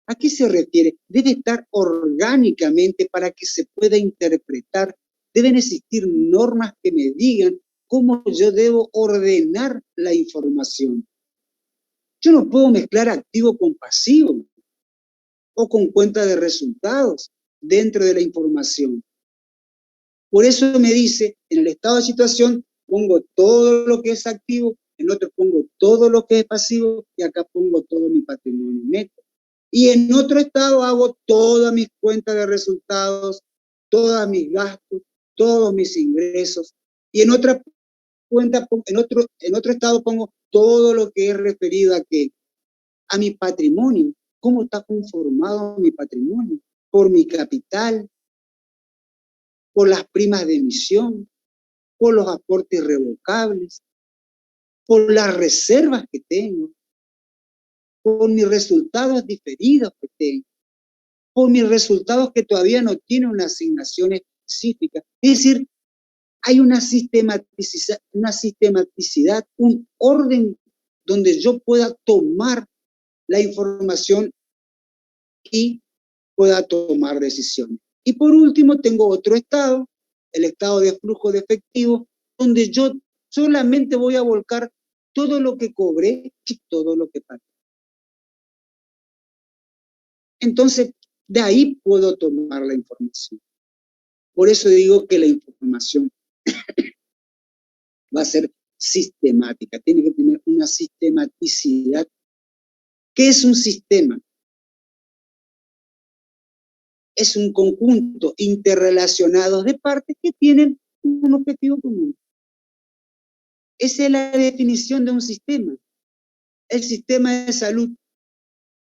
¿A qué se refiere? Debe estar orgánicamente para que se pueda interpretar. Deben existir normas que me digan cómo yo debo ordenar la información. Yo no puedo mezclar activo con pasivo o con cuenta de resultados dentro de la información. Por eso me dice, en el estado de situación pongo todo lo que es activo, en otro pongo todo lo que es pasivo y acá pongo todo mi patrimonio neto. Y en otro estado hago todas mis cuentas de resultados, todos mis gastos, todos mis ingresos. Y en otra cuenta, en otro estado pongo todo lo que es referido a mi patrimonio. ¿Cómo está conformado mi patrimonio? Por mi capital, por las primas de emisión, por los aportes revocables, por las reservas que tengo, por mis resultados diferidos que tengo, por mis resultados que todavía no tienen una asignación específica. Es decir, hay una sistematicidad, un orden donde yo pueda tomar la información y pueda tomar decisiones. Y por último tengo otro estado, el estado de flujo de efectivo, donde yo solamente voy a volcar todo lo que cobré y todo lo que pagué. Entonces, de ahí puedo tomar la información. Por eso digo que la información va a ser sistemática, tiene que tener una sistematicidad. ¿Qué es un sistema? Es un conjunto interrelacionado de partes que tienen un objetivo común. Esa es la definición de un sistema. El sistema de salud,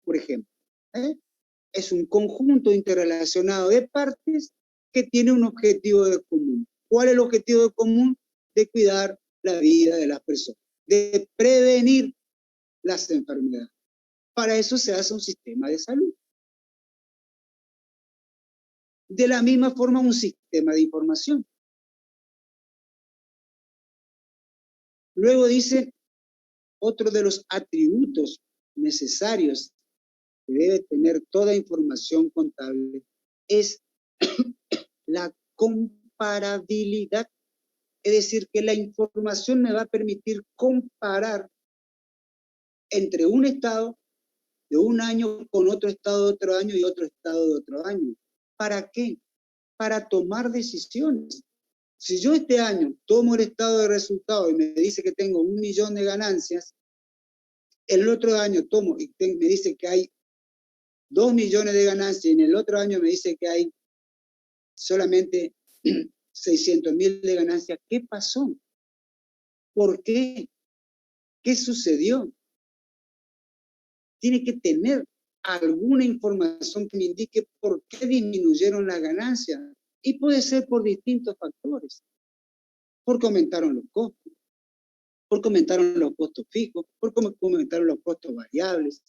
por ejemplo, es un conjunto interrelacionado de partes que tiene un objetivo de común. ¿Cuál es el objetivo de común? De cuidar la vida de las personas, de prevenir las enfermedades. Para eso se hace un sistema de salud. De la misma forma, un sistema de información. Luego dice, otro de los atributos necesarios que debe tener toda información contable es la comparabilidad. Es decir, que la información me va a permitir comparar entre un estado de un año con otro estado de otro año y otro estado de otro año. ¿Para qué? Para tomar decisiones. Si yo este año tomo el estado de resultados y me dice que tengo 1 millón de ganancias, el otro año tomo y me dice que hay 2 millones de ganancias y en el otro año me dice que hay solamente 600.000 de ganancias. ¿Qué pasó? ¿Por qué? ¿Qué sucedió? Tiene que tener alguna información que me indique por qué disminuyeron las ganancias. Y puede ser por distintos factores. Porque aumentaron los costos, porque aumentaron los costos fijos, porque aumentaron los costos variables,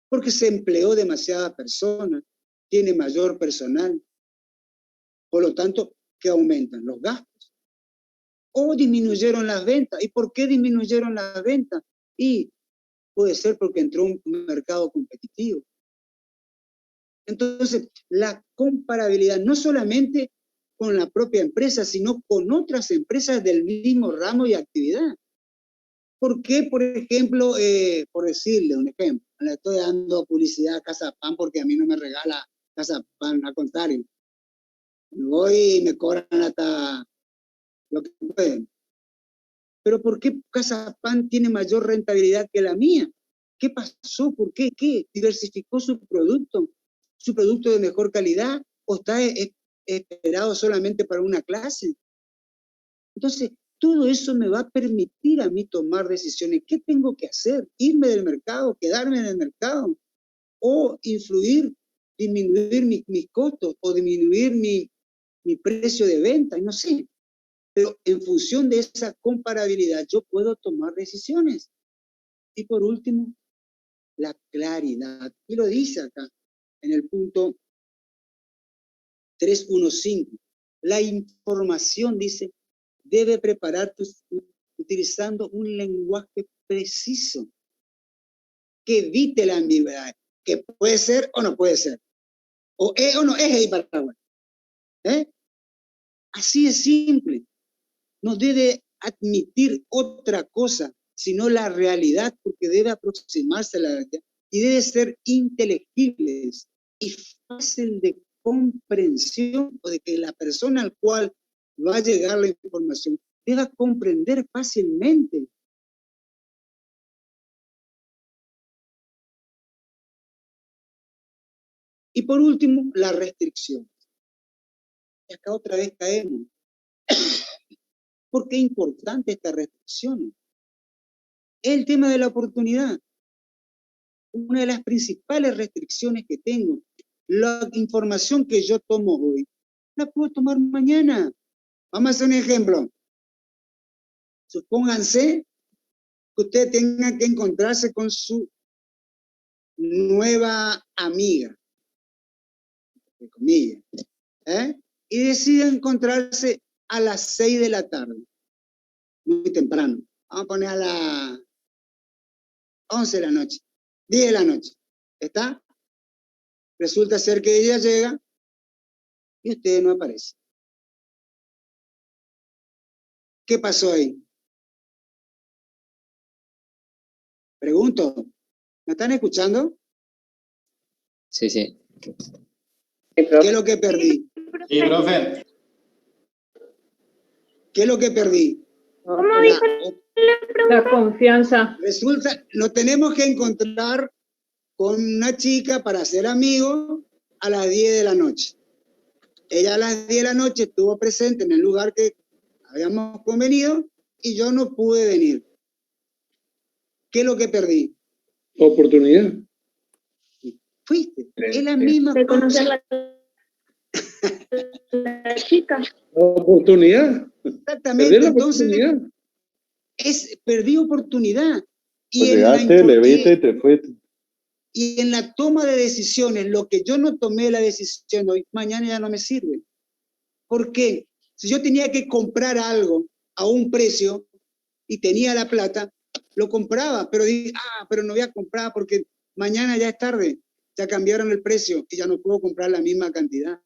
porque se empleó demasiada persona, tiene mayor personal, por lo tanto, que aumentan los gastos. O disminuyeron las ventas. ¿Y por qué disminuyeron las ventas? Y puede ser porque entró un mercado competitivo. Entonces, la comparabilidad, no solamente con la propia empresa, sino con otras empresas del mismo ramo y actividad. ¿Por qué, por ejemplo, por decirle un ejemplo, le estoy dando publicidad a Casa Pan porque a mí no me regala Casa Pan, al contrario. Me voy y me cobran hasta lo que pueden. Pero ¿por qué Casa Pan tiene mayor rentabilidad que la mía? ¿Qué pasó? ¿Por qué? ¿Qué? ¿Diversificó su producto? ¿Su producto de mejor calidad? ¿O está esperado solamente para una clase? Entonces, todo eso me va a permitir a mí tomar decisiones. ¿Qué tengo que hacer? ¿Irme del mercado? ¿Quedarme en el mercado? ¿O influir, disminuir mis costos? ¿O disminuir mi precio de venta? No sé. Pero en función de esa comparabilidad, yo puedo tomar decisiones. Y por último, la claridad. Y lo dice acá, en el punto 315. La información, dice, debe prepararte utilizando un lenguaje preciso que evite la ambigüedad, que puede ser o no puede ser, o es o no es ahí para Paraguay. Así es simple. No debe admitir otra cosa, sino la realidad, porque debe aproximarse a la realidad y debe ser inteligible y fácil de comprensión, o de que la persona al cual va a llegar la información deba comprender fácilmente. Y por último, la restricción. Y acá otra vez caemos. ¿Por qué es importante esta restricción? El tema de la oportunidad. Una de las principales restricciones que tengo, la información que yo tomo hoy, la puedo tomar mañana. Vamos a hacer un ejemplo. Supónganse que usted tenga que encontrarse con su nueva amiga, entre comillas, y decide encontrarse a las 6 de la tarde, muy temprano. Vamos a poner a las 11 de la noche, 10 de la noche. ¿Está? Resulta ser que ella llega y usted no aparece. ¿Qué pasó ahí? Pregunto, ¿me están escuchando? Sí, sí. ¿Qué es lo que perdí? Sí, profe. ¿Qué es lo que perdí? ¿Cómo dijo La confianza. Resulta, nos tenemos que encontrar con una chica para ser amigos a las 10 de la noche. Ella a las 10 de la noche estuvo presente en el lugar que habíamos convenido y yo no pude venir. ¿Qué es lo que perdí? Oportunidad. Fuiste. Es la misma de conocer cosa. La chica. La oportunidad. Exactamente, Perdí la entonces oportunidad. perdí oportunidad. Pues llegaste, le viste y te fuiste. Y en la toma de decisiones, lo que yo no tomé la decisión hoy, mañana ya no me sirve. ¿Por qué? Si yo tenía que comprar algo a un precio y tenía la plata, lo compraba, pero dije, pero no voy a comprar porque mañana ya es tarde, ya cambiaron el precio y ya no puedo comprar la misma cantidad.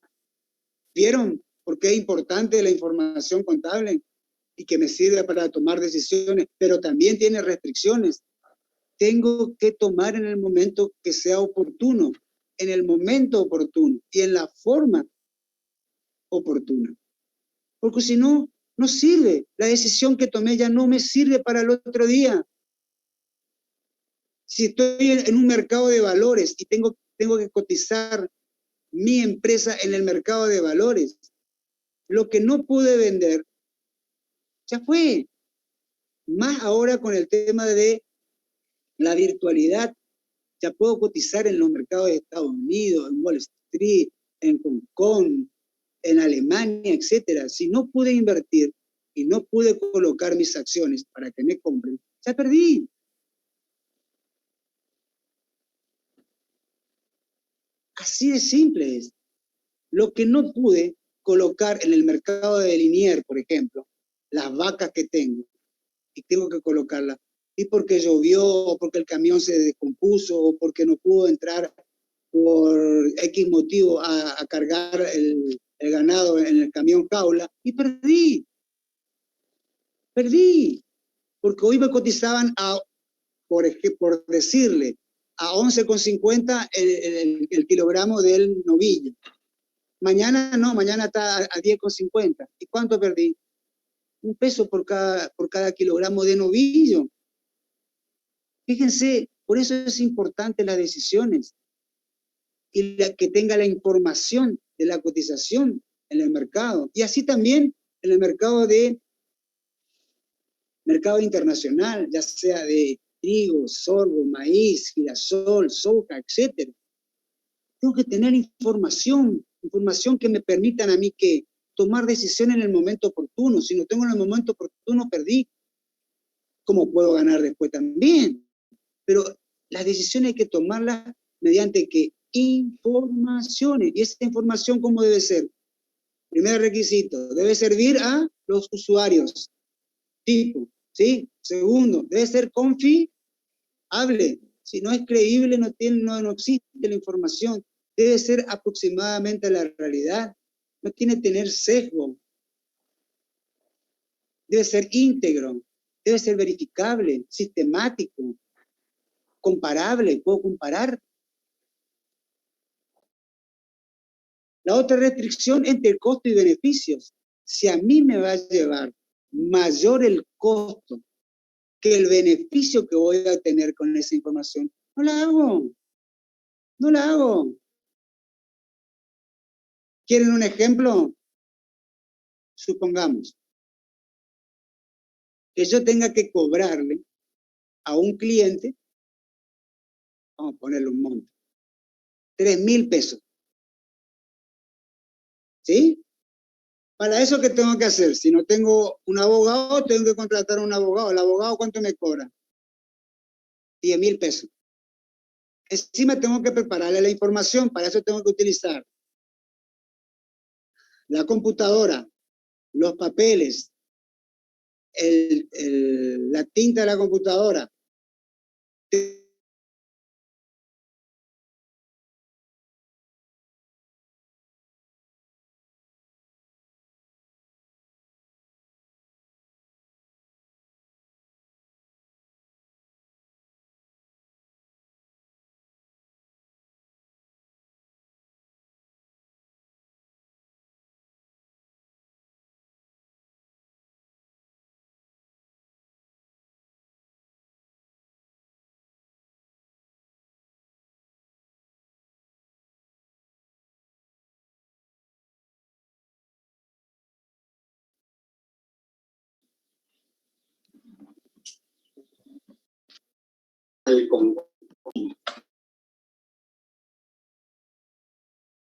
¿Vieron por qué es importante la información contable y que me sirve para tomar decisiones, pero también tiene restricciones? Tengo que tomar en el momento que sea oportuno, en el momento oportuno y en la forma oportuna. Porque si no, no sirve. La decisión que tomé ya no me sirve para el otro día. Si estoy en un mercado de valores y tengo que cotizar mi empresa en el mercado de valores, lo que no pude vender, ya fue. Más ahora con el tema de la virtualidad, ya puedo cotizar en los mercados de Estados Unidos, en Wall Street, en Hong Kong, en Alemania, etcétera. Si no pude invertir y no pude colocar mis acciones para que me compren, ya perdí. Así de simple es. Lo que no pude colocar en el mercado de Liniers, por ejemplo, las vacas que tengo, y tengo que colocarlas, y porque llovió, o porque el camión se descompuso, o porque no pudo entrar por X motivo a cargar el ganado en el camión jaula, y perdí. Perdí. Porque hoy me cotizaban por decirle, a 11,50 el kilogramo del novillo. Mañana no, mañana está a 10,50. ¿Y cuánto perdí? $1 por cada kilogramo de novillo. Fíjense, por eso es importante las decisiones y que tenga la información de la cotización en el mercado. Y así también en el mercado internacional, ya sea de trigo, sorgo, maíz, girasol, soja, etc. Tengo que tener información que me permitan a mí que tomar decisiones en el momento oportuno. Si no tengo en el momento oportuno, perdí. ¿Cómo puedo ganar después también? Pero las decisiones hay que tomarlas mediante que informaciones. ¿Y esa información cómo debe ser? Primer requisito, debe servir a los usuarios. Tipo, ¿sí? Segundo, debe ser confiable. Si no es creíble, no existe la información. Debe ser aproximadamente la realidad. No tiene que tener sesgo. Debe ser íntegro. Debe ser verificable, sistemático, comparable. ¿Puedo comparar? La otra restricción entre costo y beneficios. Si a mí me va a llevar mayor el costo que el beneficio que voy a tener con esa información, no la hago. No la hago. ¿Quieren un ejemplo? Supongamos que yo tenga que cobrarle a un cliente, vamos a ponerle un monto, 3,000 pesos. ¿Sí? Para eso, ¿qué tengo que hacer? Si no tengo un abogado, tengo que contratar a un abogado. ¿El abogado cuánto me cobra? 10,000 pesos. Encima tengo que prepararle la información, para eso tengo que utilizar la computadora, los papeles, la tinta de la computadora.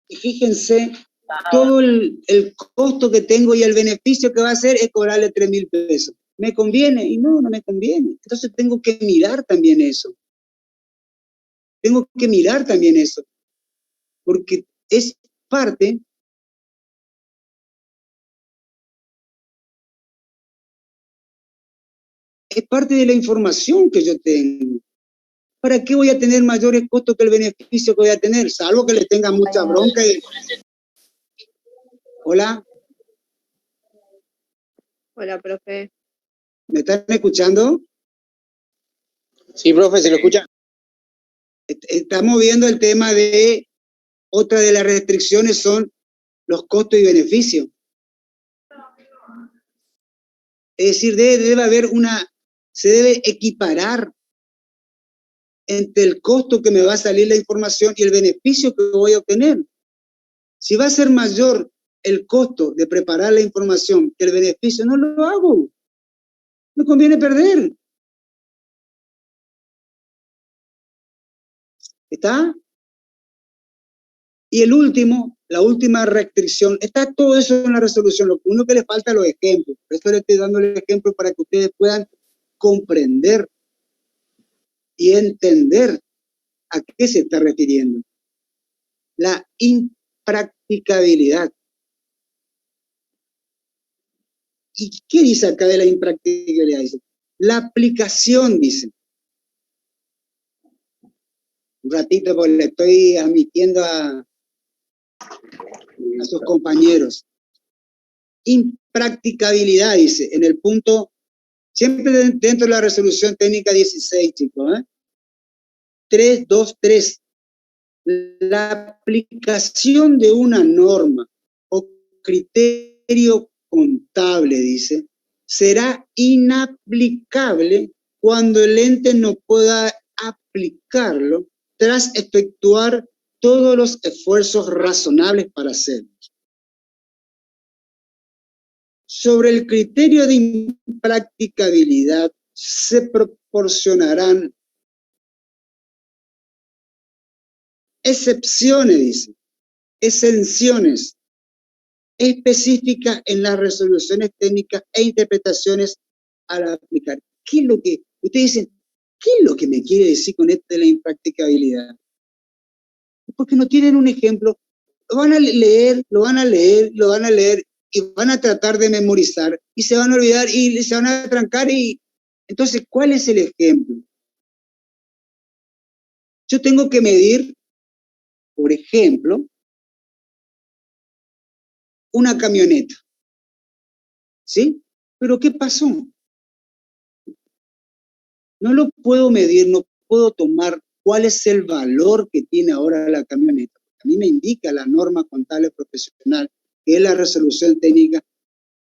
Y fíjense todo el costo que tengo y el beneficio que va a hacer es cobrarle 3.000 pesos. ¿Me conviene? Y no, no me conviene. Entonces tengo que mirar también eso. Tengo que mirar también eso. Porque es parte de la información que yo tengo. ¿Para qué voy a tener mayores costos que el beneficio que voy a tener? Salvo que le tenga mucha bronca. Hola. Hola, profe. ¿Me están escuchando? Sí, profe, ¿se lo escucha? Estamos viendo el tema de, otra de las restricciones son los costos y beneficios. Es decir, debe haber se debe equiparar entre el costo que me va a salir la información y el beneficio que voy a obtener. Si va a ser mayor el costo de preparar la información que el beneficio, no lo hago. Me conviene perder. ¿Está? Y la última restricción, está todo eso en la resolución, lo único que le falta es los ejemplos. Por eso le estoy dando el ejemplo para que ustedes puedan comprender y entender a qué se está refiriendo. La impracticabilidad. ¿Y qué dice acá de la impracticabilidad? Dice, la aplicación, dice. Un ratito, pues le estoy admitiendo a sus compañeros. Impracticabilidad, dice, en el punto, siempre dentro de la resolución técnica 16, chicos, 323. La aplicación de una norma o criterio contable, dice, será inaplicable cuando el ente no pueda aplicarlo tras efectuar todos los esfuerzos razonables para hacerlo. Sobre el criterio de impracticabilidad se proporcionarán excepciones, dice, exenciones específicas en las resoluciones técnicas e interpretaciones al aplicar. ¿Qué es lo que, ustedes dicen, qué es lo que me quiere decir con esto de la impracticabilidad? Porque no tienen un ejemplo, lo van a leer, lo van a leer y van a tratar de memorizar y se van a olvidar y se van a trancar y entonces, ¿cuál es el ejemplo? Yo tengo que medir, por ejemplo, una camioneta, ¿sí? Pero ¿qué pasó? No lo puedo medir, no puedo tomar cuál es el valor que tiene ahora la camioneta. A mí me indica la norma contable profesional, que es la resolución técnica,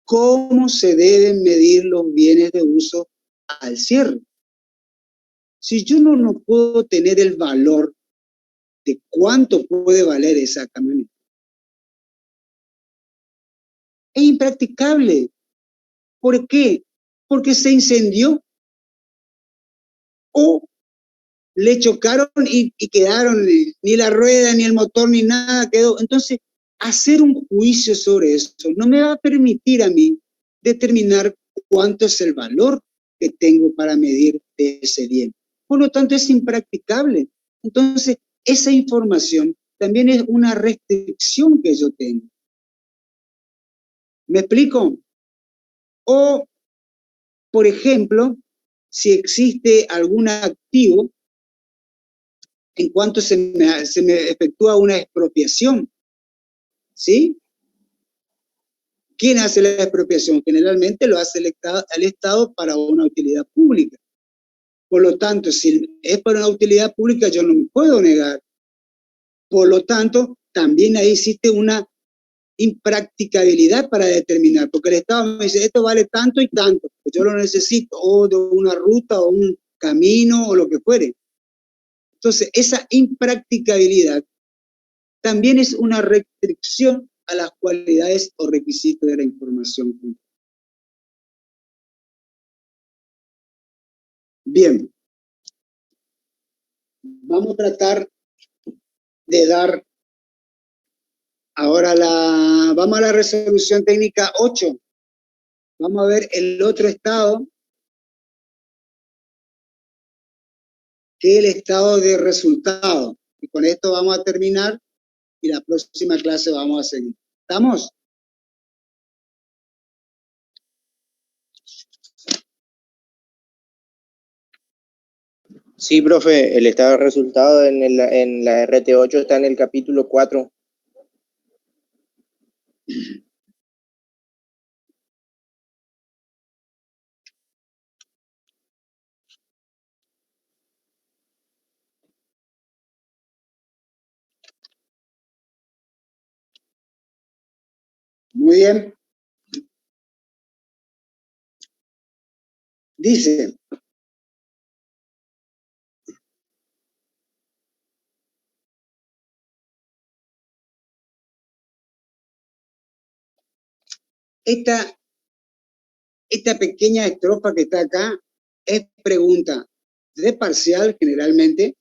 cómo se deben medir los bienes de uso al cierre. Si yo no puedo tener el valor de cuánto puede valer esa camioneta, es impracticable. ¿Por qué? Porque se incendió o le chocaron y quedaron, ni la rueda, ni el motor, ni nada quedó. Entonces, hacer un juicio sobre eso no me va a permitir a mí determinar cuánto es el valor que tengo para medir de ese bien. Por lo tanto, es impracticable. Entonces, esa información también es una restricción que yo tengo. ¿Me explico? O, por ejemplo, si existe algún activo en cuanto se me efectúa una expropiación, ¿sí? ¿Quién hace la expropiación? Generalmente lo hace el Estado para una utilidad pública. Por lo tanto, si es para una utilidad pública, yo no me puedo negar. Por lo tanto, también ahí existe una impracticabilidad para determinar, porque el Estado me dice, esto vale tanto y tanto, pues yo lo necesito, o de una ruta, o un camino, o lo que fuere. Entonces, esa impracticabilidad también es una restricción a las cualidades o requisitos de la información. Bien. Vamos a tratar de dar Ahora vamos a la resolución técnica 8. Vamos a ver el otro estado, que es el estado de resultado. Y con esto vamos a terminar y la próxima clase vamos a seguir. ¿Estamos? Sí, profe, el estado de resultado en la RT8 está en el capítulo 4. Muy bien. Dice, esta pequeña estrofa que está acá es pregunta de parcial generalmente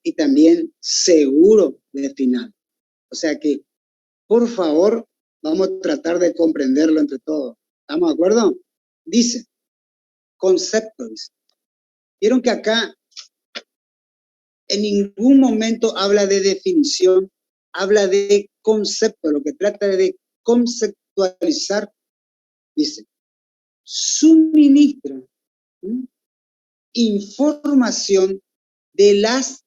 y también seguro de final. O sea que, por favor, vamos a tratar de comprenderlo entre todos. ¿Estamos de acuerdo? Dice, conceptos. Vieron que acá en ningún momento habla de definición, habla de concepto, lo que trata de conceptualizar, dice, suministra información de las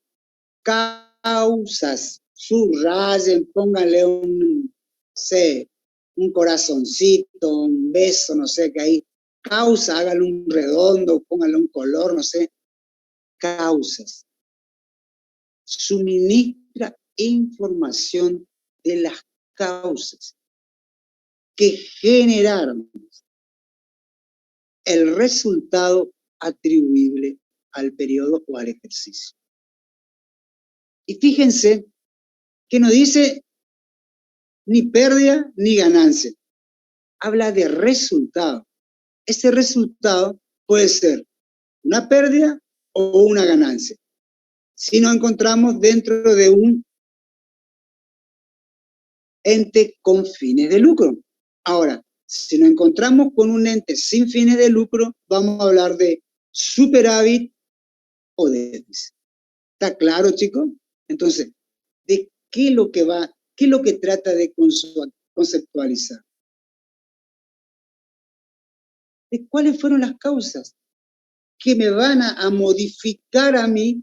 causas. Subrayen, pónganle un corazoncito, un beso, no sé, que ahí. Causa, háganle un redondo, pónganle un color, no sé. Causas. Suministra información de las causas que generaron el resultado atribuible al periodo o al ejercicio. Y fíjense que no dice ni pérdida ni ganancia. Habla de resultado. Ese resultado puede ser una pérdida o una ganancia. Si nos encontramos dentro de un ente con fines de lucro. Ahora, si nos encontramos con un ente sin fines de lucro, vamos a hablar de superávit o déficit. ¿Está claro, chicos? Entonces, ¿de qué es lo que qué es lo que trata de conceptualizar? ¿De cuáles fueron las causas que me van a modificar a mí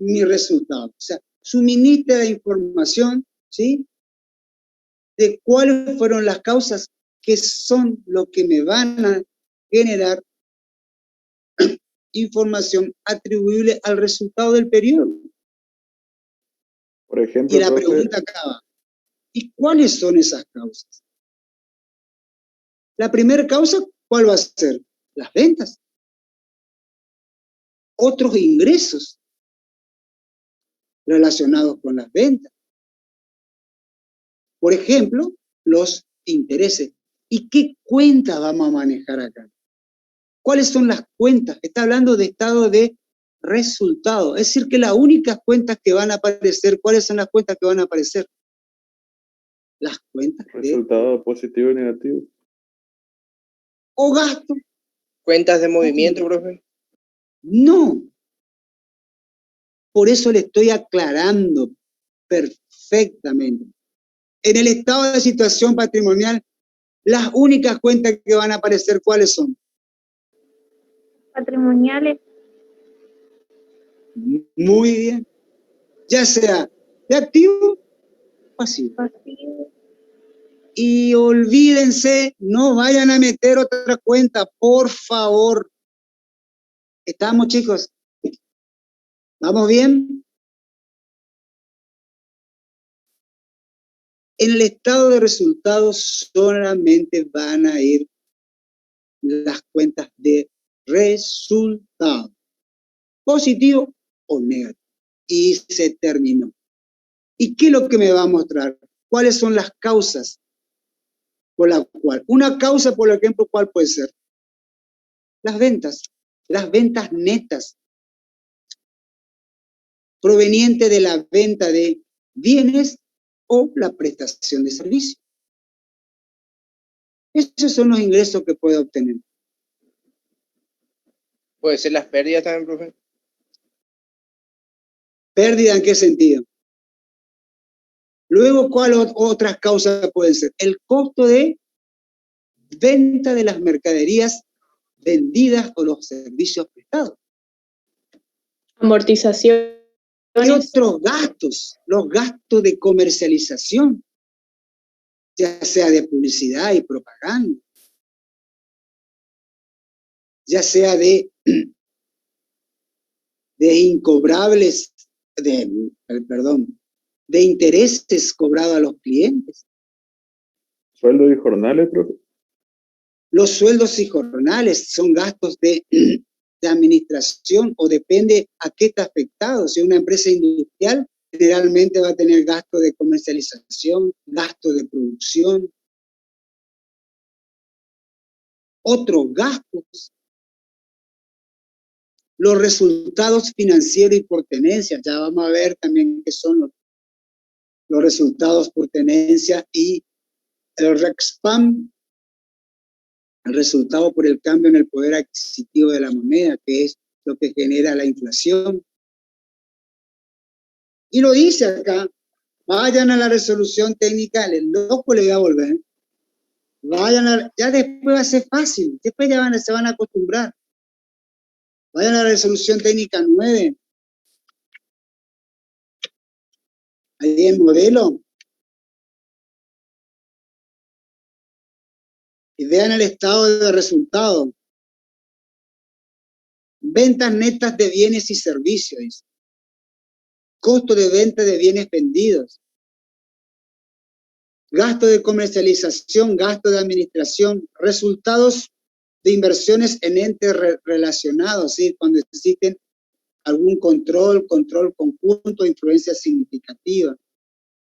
mi resultado? O sea, suministra la información, ¿sí? De cuáles fueron las causas que son lo que me van a generar información atribuible al resultado del periodo. Por ejemplo, y la profe, pregunta acaba, ¿y cuáles son esas causas? La primera causa, ¿cuál va a ser? Las ventas. Otros ingresos relacionados con las ventas. Por ejemplo, los intereses. ¿Y qué cuentas vamos a manejar acá? ¿Cuáles son las cuentas? Está hablando de estado de resultado. Es decir, que las únicas cuentas que van a aparecer, ¿cuáles son las cuentas que van a aparecer? Las cuentas de resultado positivo y negativo. o gasto. ¿Cuentas de movimiento, profe? No. Por eso le estoy aclarando perfectamente. En el estado de situación patrimonial, las únicas cuentas que van a aparecer, ¿cuáles son? Patrimoniales. Muy bien. Ya sea de activo o pasivo. Pasivo. Y olvídense, no vayan a meter otra cuenta, por favor. ¿Estamos, chicos? ¿Vamos bien? En el estado de resultados solamente van a ir las cuentas de resultado, positivo o negativo. Y se terminó. ¿Y qué es lo que me va a mostrar? ¿Cuáles son las causas por la cual? Una causa, por ejemplo, ¿cuál puede ser? Las ventas netas, provenientes de la venta de bienes o la prestación de servicio. Esos son los ingresos que puede obtener. Puede ser las pérdidas también, profe. ¿Pérdida en qué sentido? Luego, ¿cuáles otras causas pueden ser? El costo de venta de las mercaderías vendidas o los servicios prestados. Amortización. ¿Qué otros gastos? Los gastos de comercialización, ya sea de publicidad y propaganda, ya sea de incobrables, de intereses cobrados a los clientes. Sueldos y jornales, profe. Los sueldos y jornales son gastos de administración, o depende a qué está afectado. Si es una empresa industrial, generalmente va a tener gasto de comercialización, gasto de producción. Otros gastos, los resultados financieros y por tenencia. Ya vamos a ver también qué son los resultados por tenencia, y el RECSPAM, el resultado por el cambio en el poder adquisitivo de la moneda, que es lo que genera la inflación. Y lo dice acá, vayan a la resolución técnica, el loco le va a volver. Ya después va a ser fácil, después ya se van a acostumbrar. Vayan a la resolución técnica 9. Ahí el modelo. Y vean el estado de resultado. Ventas netas de bienes y servicios, dice. Costo de venta de bienes vendidos. Gasto de comercialización, gasto de administración, resultados de inversiones en entes relacionados, ¿sí? Cuando existen algún control conjunto, influencia significativa.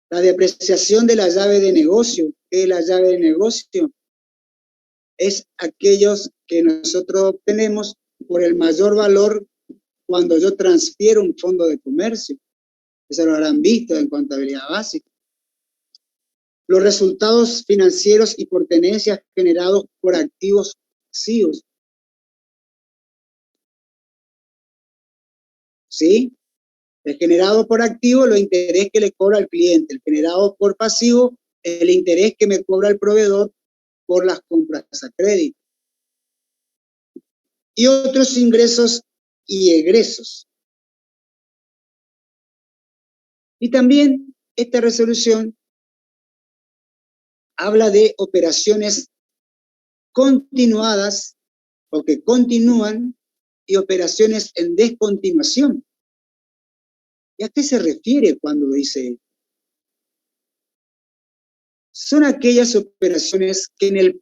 La depreciación de la llave de negocio. ¿Qué es la llave de negocio? Es aquellos que nosotros obtenemos por el mayor valor cuando yo transfiero un fondo de comercio. Eso lo habrán visto en contabilidad básica. Los resultados financieros y por tenencias generados por activos pasivos. ¿Sí? El generado por activo, los intereses que le cobra al cliente. El generado por pasivo, el interés que me cobra el proveedor por las compras a crédito. Y otros ingresos y egresos. Y también esta resolución habla de operaciones continuadas o que continúan y operaciones en descontinuación. ¿Y a qué se refiere cuando dice? Son aquellas operaciones que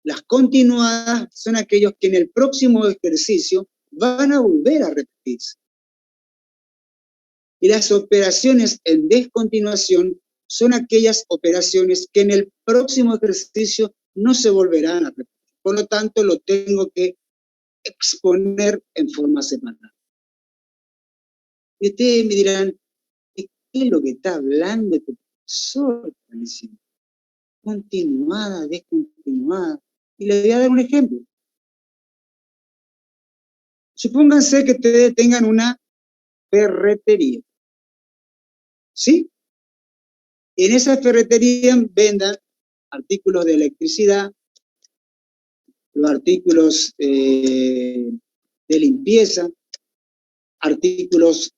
las continuadas son aquellos que en el próximo ejercicio van a volver a repetirse. Y las operaciones en descontinuación son aquellas operaciones que en el próximo ejercicio no se volverán a repetir. Por lo tanto, lo tengo que exponer en forma semanal. Y ustedes me dirán, ¿qué es lo que está hablando este profesor? Continuada, descontinuada. Y les voy a dar un ejemplo. Supónganse que ustedes tengan una ferretería. ¿Sí? En esa ferretería vendan artículos de electricidad, los artículos de limpieza, artículos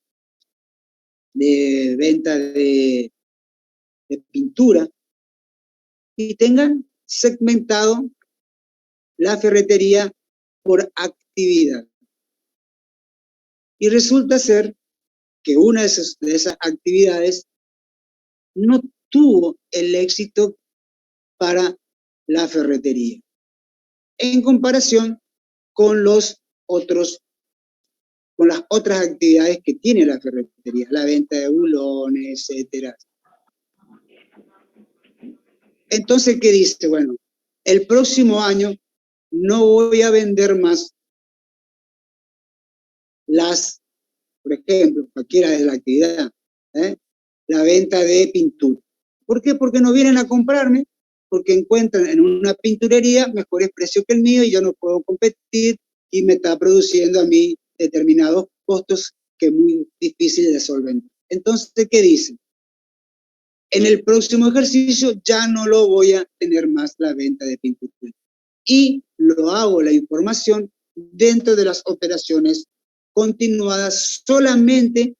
de venta de pintura, y tengan segmentado la ferretería por actividad. Y resulta ser que una de esas actividades no tuvo el éxito para la ferretería, en comparación con las otras actividades que tiene la ferretería, la venta de bulones, etcétera. Entonces, ¿qué dice? Bueno, el próximo año no voy a vender más por ejemplo, cualquiera de la actividad, la venta de pintura. ¿Por qué? Porque no vienen a comprarme, porque encuentran en una pinturería mejores precios que el mío y yo no puedo competir y me está produciendo a mí determinados costos que es muy difícil de solventar. Entonces, ¿qué dicen? En el próximo ejercicio ya no lo voy a tener más la venta de pintura. Y lo hago la información dentro de las operaciones continuadas, solamente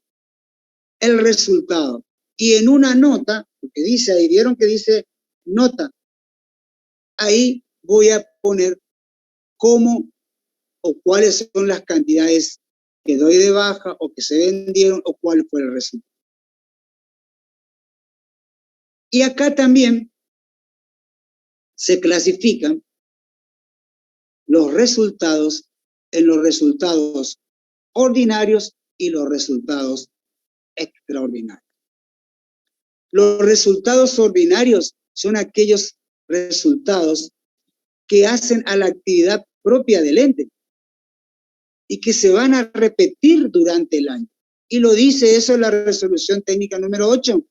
el resultado. Y en una nota, porque dice ahí, vieron que dice nota, ahí voy a poner cómo o cuáles son las cantidades que doy de baja o que se vendieron o cuál fue el resultado. Y acá también se clasifican los resultados en los resultados ordinarios y los resultados extraordinarios. Los resultados ordinarios son aquellos resultados que hacen a la actividad propia del ente y que se van a repetir durante el año. Y lo dice eso en la resolución técnica número 8.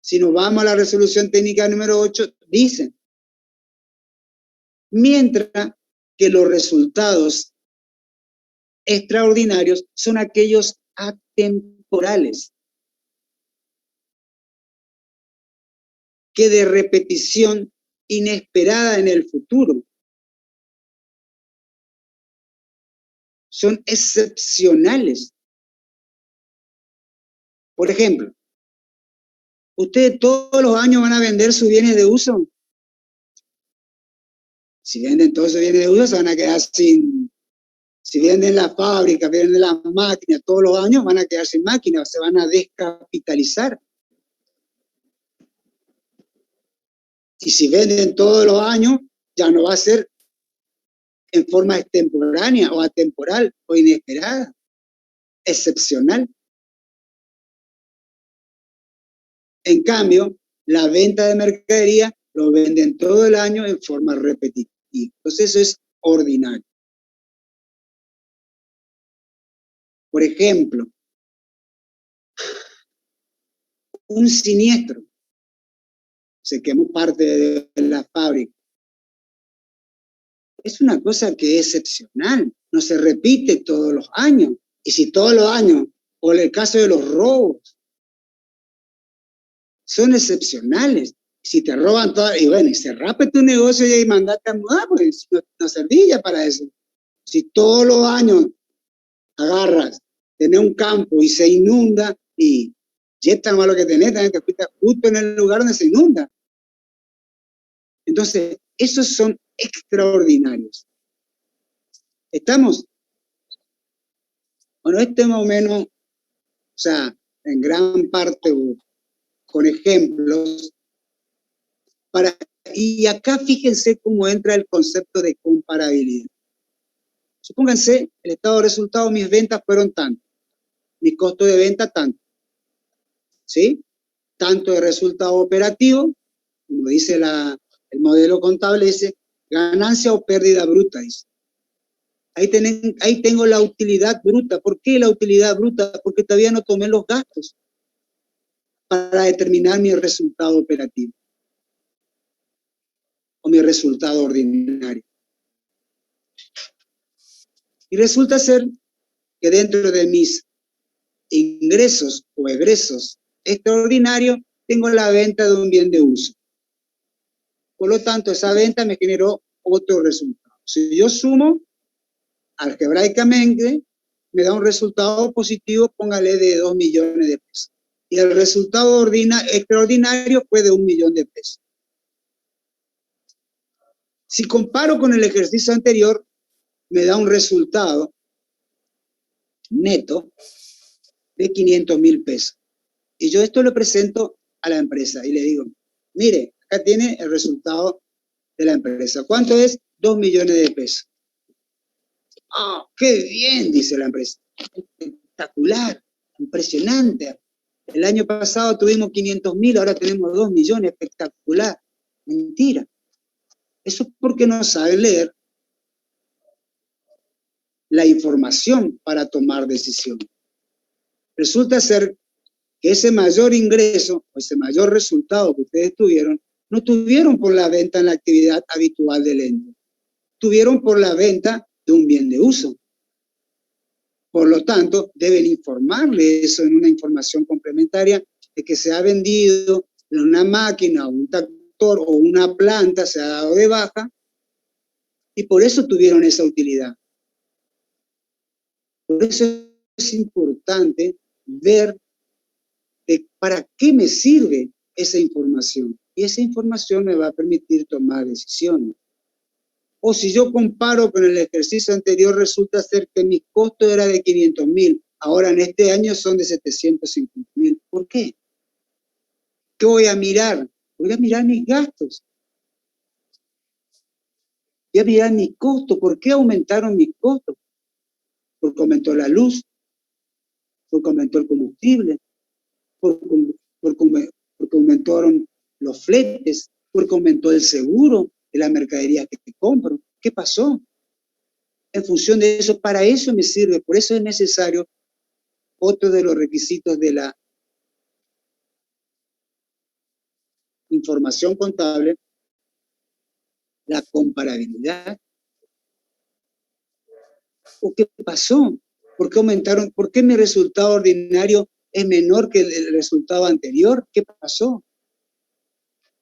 Si nos vamos a la resolución técnica número 8, dicen, mientras que los resultados extraordinarios son aquellos atemporales, que de repetición inesperada en el futuro son excepcionales. Por ejemplo, ustedes todos los años van a vender sus bienes de uso. Si venden todos sus bienes de uso, se van a quedar sin. Si venden la fábrica, venden las máquinas todos los años, van a quedar sin máquinas, se van a descapitalizar. Y si venden todos los años, ya no va a ser en forma extemporánea o atemporal o inesperada, excepcional. En cambio, la venta de mercadería lo venden todo el año en forma repetitiva. Entonces eso es ordinario. Por ejemplo, un siniestro. Se quemó parte de la fábrica. Es una cosa que es excepcional, no se repite todos los años. Y si todos los años, o en el caso de los robos, son excepcionales. Si te roban todo, y bueno, y se rape tu negocio y mandate a mudar, pues no servía para eso. Si todos los años agarras, tenés un campo y se inunda, y es tan malo que tenés, también te fuiste justo en el lugar donde se inunda. Entonces, esos son extraordinarios. ¿Estamos? Bueno, este más o menos, o sea, en gran parte con ejemplos, y acá fíjense cómo entra el concepto de comparabilidad. Supónganse, el estado de resultado, mis ventas fueron tanto, mi costo de venta tanto, ¿sí? Tanto de resultado operativo, como dice el modelo contable, dice ganancia o pérdida bruta, dice. Ahí tengo la utilidad bruta. ¿Por qué la utilidad bruta? Porque todavía no tomé los gastos para determinar mi resultado operativo o mi resultado ordinario. Y resulta ser que dentro de mis ingresos o egresos extraordinarios tengo la venta de un bien de uso. Por lo tanto, esa venta me generó otro resultado. Si yo sumo, algebraicamente, me da un resultado positivo, póngale de 2 millones de pesos. Y el resultado extraordinario fue de 1 millón de pesos. Si comparo con el ejercicio anterior, me da un resultado neto de 500.000 pesos. Y yo esto lo presento a la empresa y le digo, mire, acá tiene el resultado de la empresa. ¿Cuánto es? 2 millones de pesos. ¡Ah, qué bien! Dice la empresa. Espectacular, impresionante. El año pasado tuvimos 500.000, ahora tenemos 2 millones, espectacular. Mentira. Eso es porque no saben leer la información para tomar decisiones. Resulta ser que ese mayor ingreso o ese mayor resultado que ustedes tuvieron, no tuvieron por la venta en la actividad habitual del ente, tuvieron por la venta de un bien de uso. Por lo tanto, deben informarle eso en una información complementaria de que se ha vendido una máquina, un tractor o una planta, se ha dado de baja, y por eso tuvieron esa utilidad. Por eso es importante ver para qué me sirve esa información. Y esa información me va a permitir tomar decisiones. O si yo comparo con el ejercicio anterior, resulta ser que mi costo era de 500.000, ahora en este año son de 750.000. ¿Por qué? ¿Qué voy a mirar? Voy a mirar mis gastos. Voy a mirar mis costos. ¿Por qué aumentaron mis costos? Porque aumentó la luz, porque aumentó el combustible, porque aumentaron los fletes, porque aumentó el seguro de la mercadería que te compro. ¿Qué pasó? En función de eso, para eso me sirve. Por eso es necesario otro de los requisitos de la información contable, la comparabilidad. ¿O qué pasó? ¿Por qué aumentaron? ¿Por qué mi resultado ordinario es menor que el resultado anterior? ¿Qué pasó?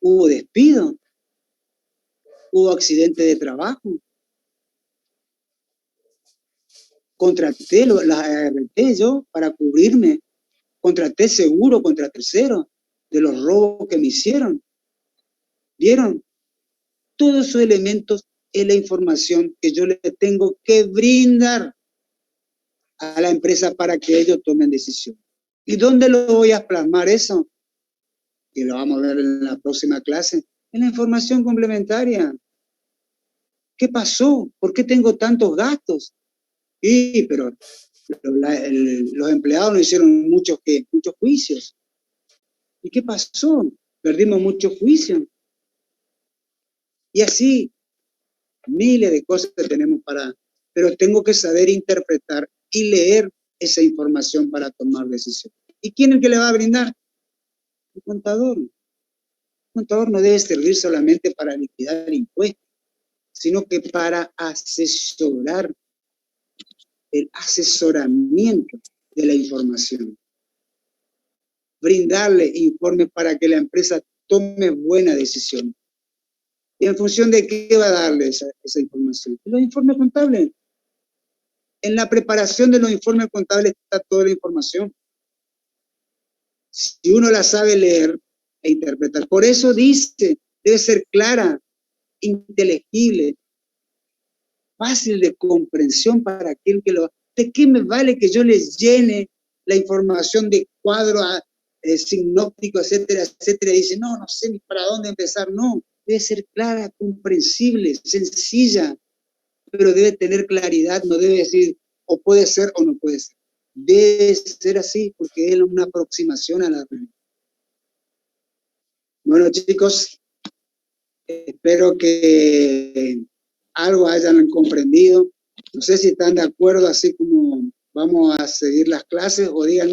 ¿Hubo despido? ¿Hubo accidente de trabajo? Contraté la ART yo para cubrirme. Contraté seguro contra terceros de los robos que me hicieron. ¿Vieron? Todos esos elementos es la información que yo le tengo que brindar a la empresa para que ellos tomen decisión. ¿Y dónde lo voy a plasmar eso? Que lo vamos a ver en la próxima clase. En la información complementaria. ¿Qué pasó? ¿Por qué tengo tantos gastos? Pero los empleados nos hicieron muchos juicios. ¿Y qué pasó? Perdimos muchos juicios. Y así, miles de cosas que tenemos pero tengo que saber interpretar y leer esa información para tomar decisiones. ¿Y quién es el que le va a brindar? El contador. El contador no debe servir solamente para liquidar impuestos, sino que para asesorar, el asesoramiento de la información. Brindarle informes para que la empresa tome buena decisión. ¿Y en función de qué va a darle esa información? Los informes contables. En la preparación de los informes contables está toda la información. Si uno la sabe leer e interpretar. Por eso dice, debe ser clara, inteligible, fácil de comprensión para aquel que lo... ¿De qué me vale que yo les llene la información de cuadro sinóptico, etcétera, etcétera? Y dice, no sé ni para dónde empezar. No, debe ser clara, comprensible, sencilla, pero debe tener claridad, no debe decir o puede ser o no puede ser. Debe ser así porque es una aproximación a la realidad. Bueno, chicos, espero que algo hayan comprendido. No sé si están de acuerdo, así como vamos a seguir las clases, o díganme.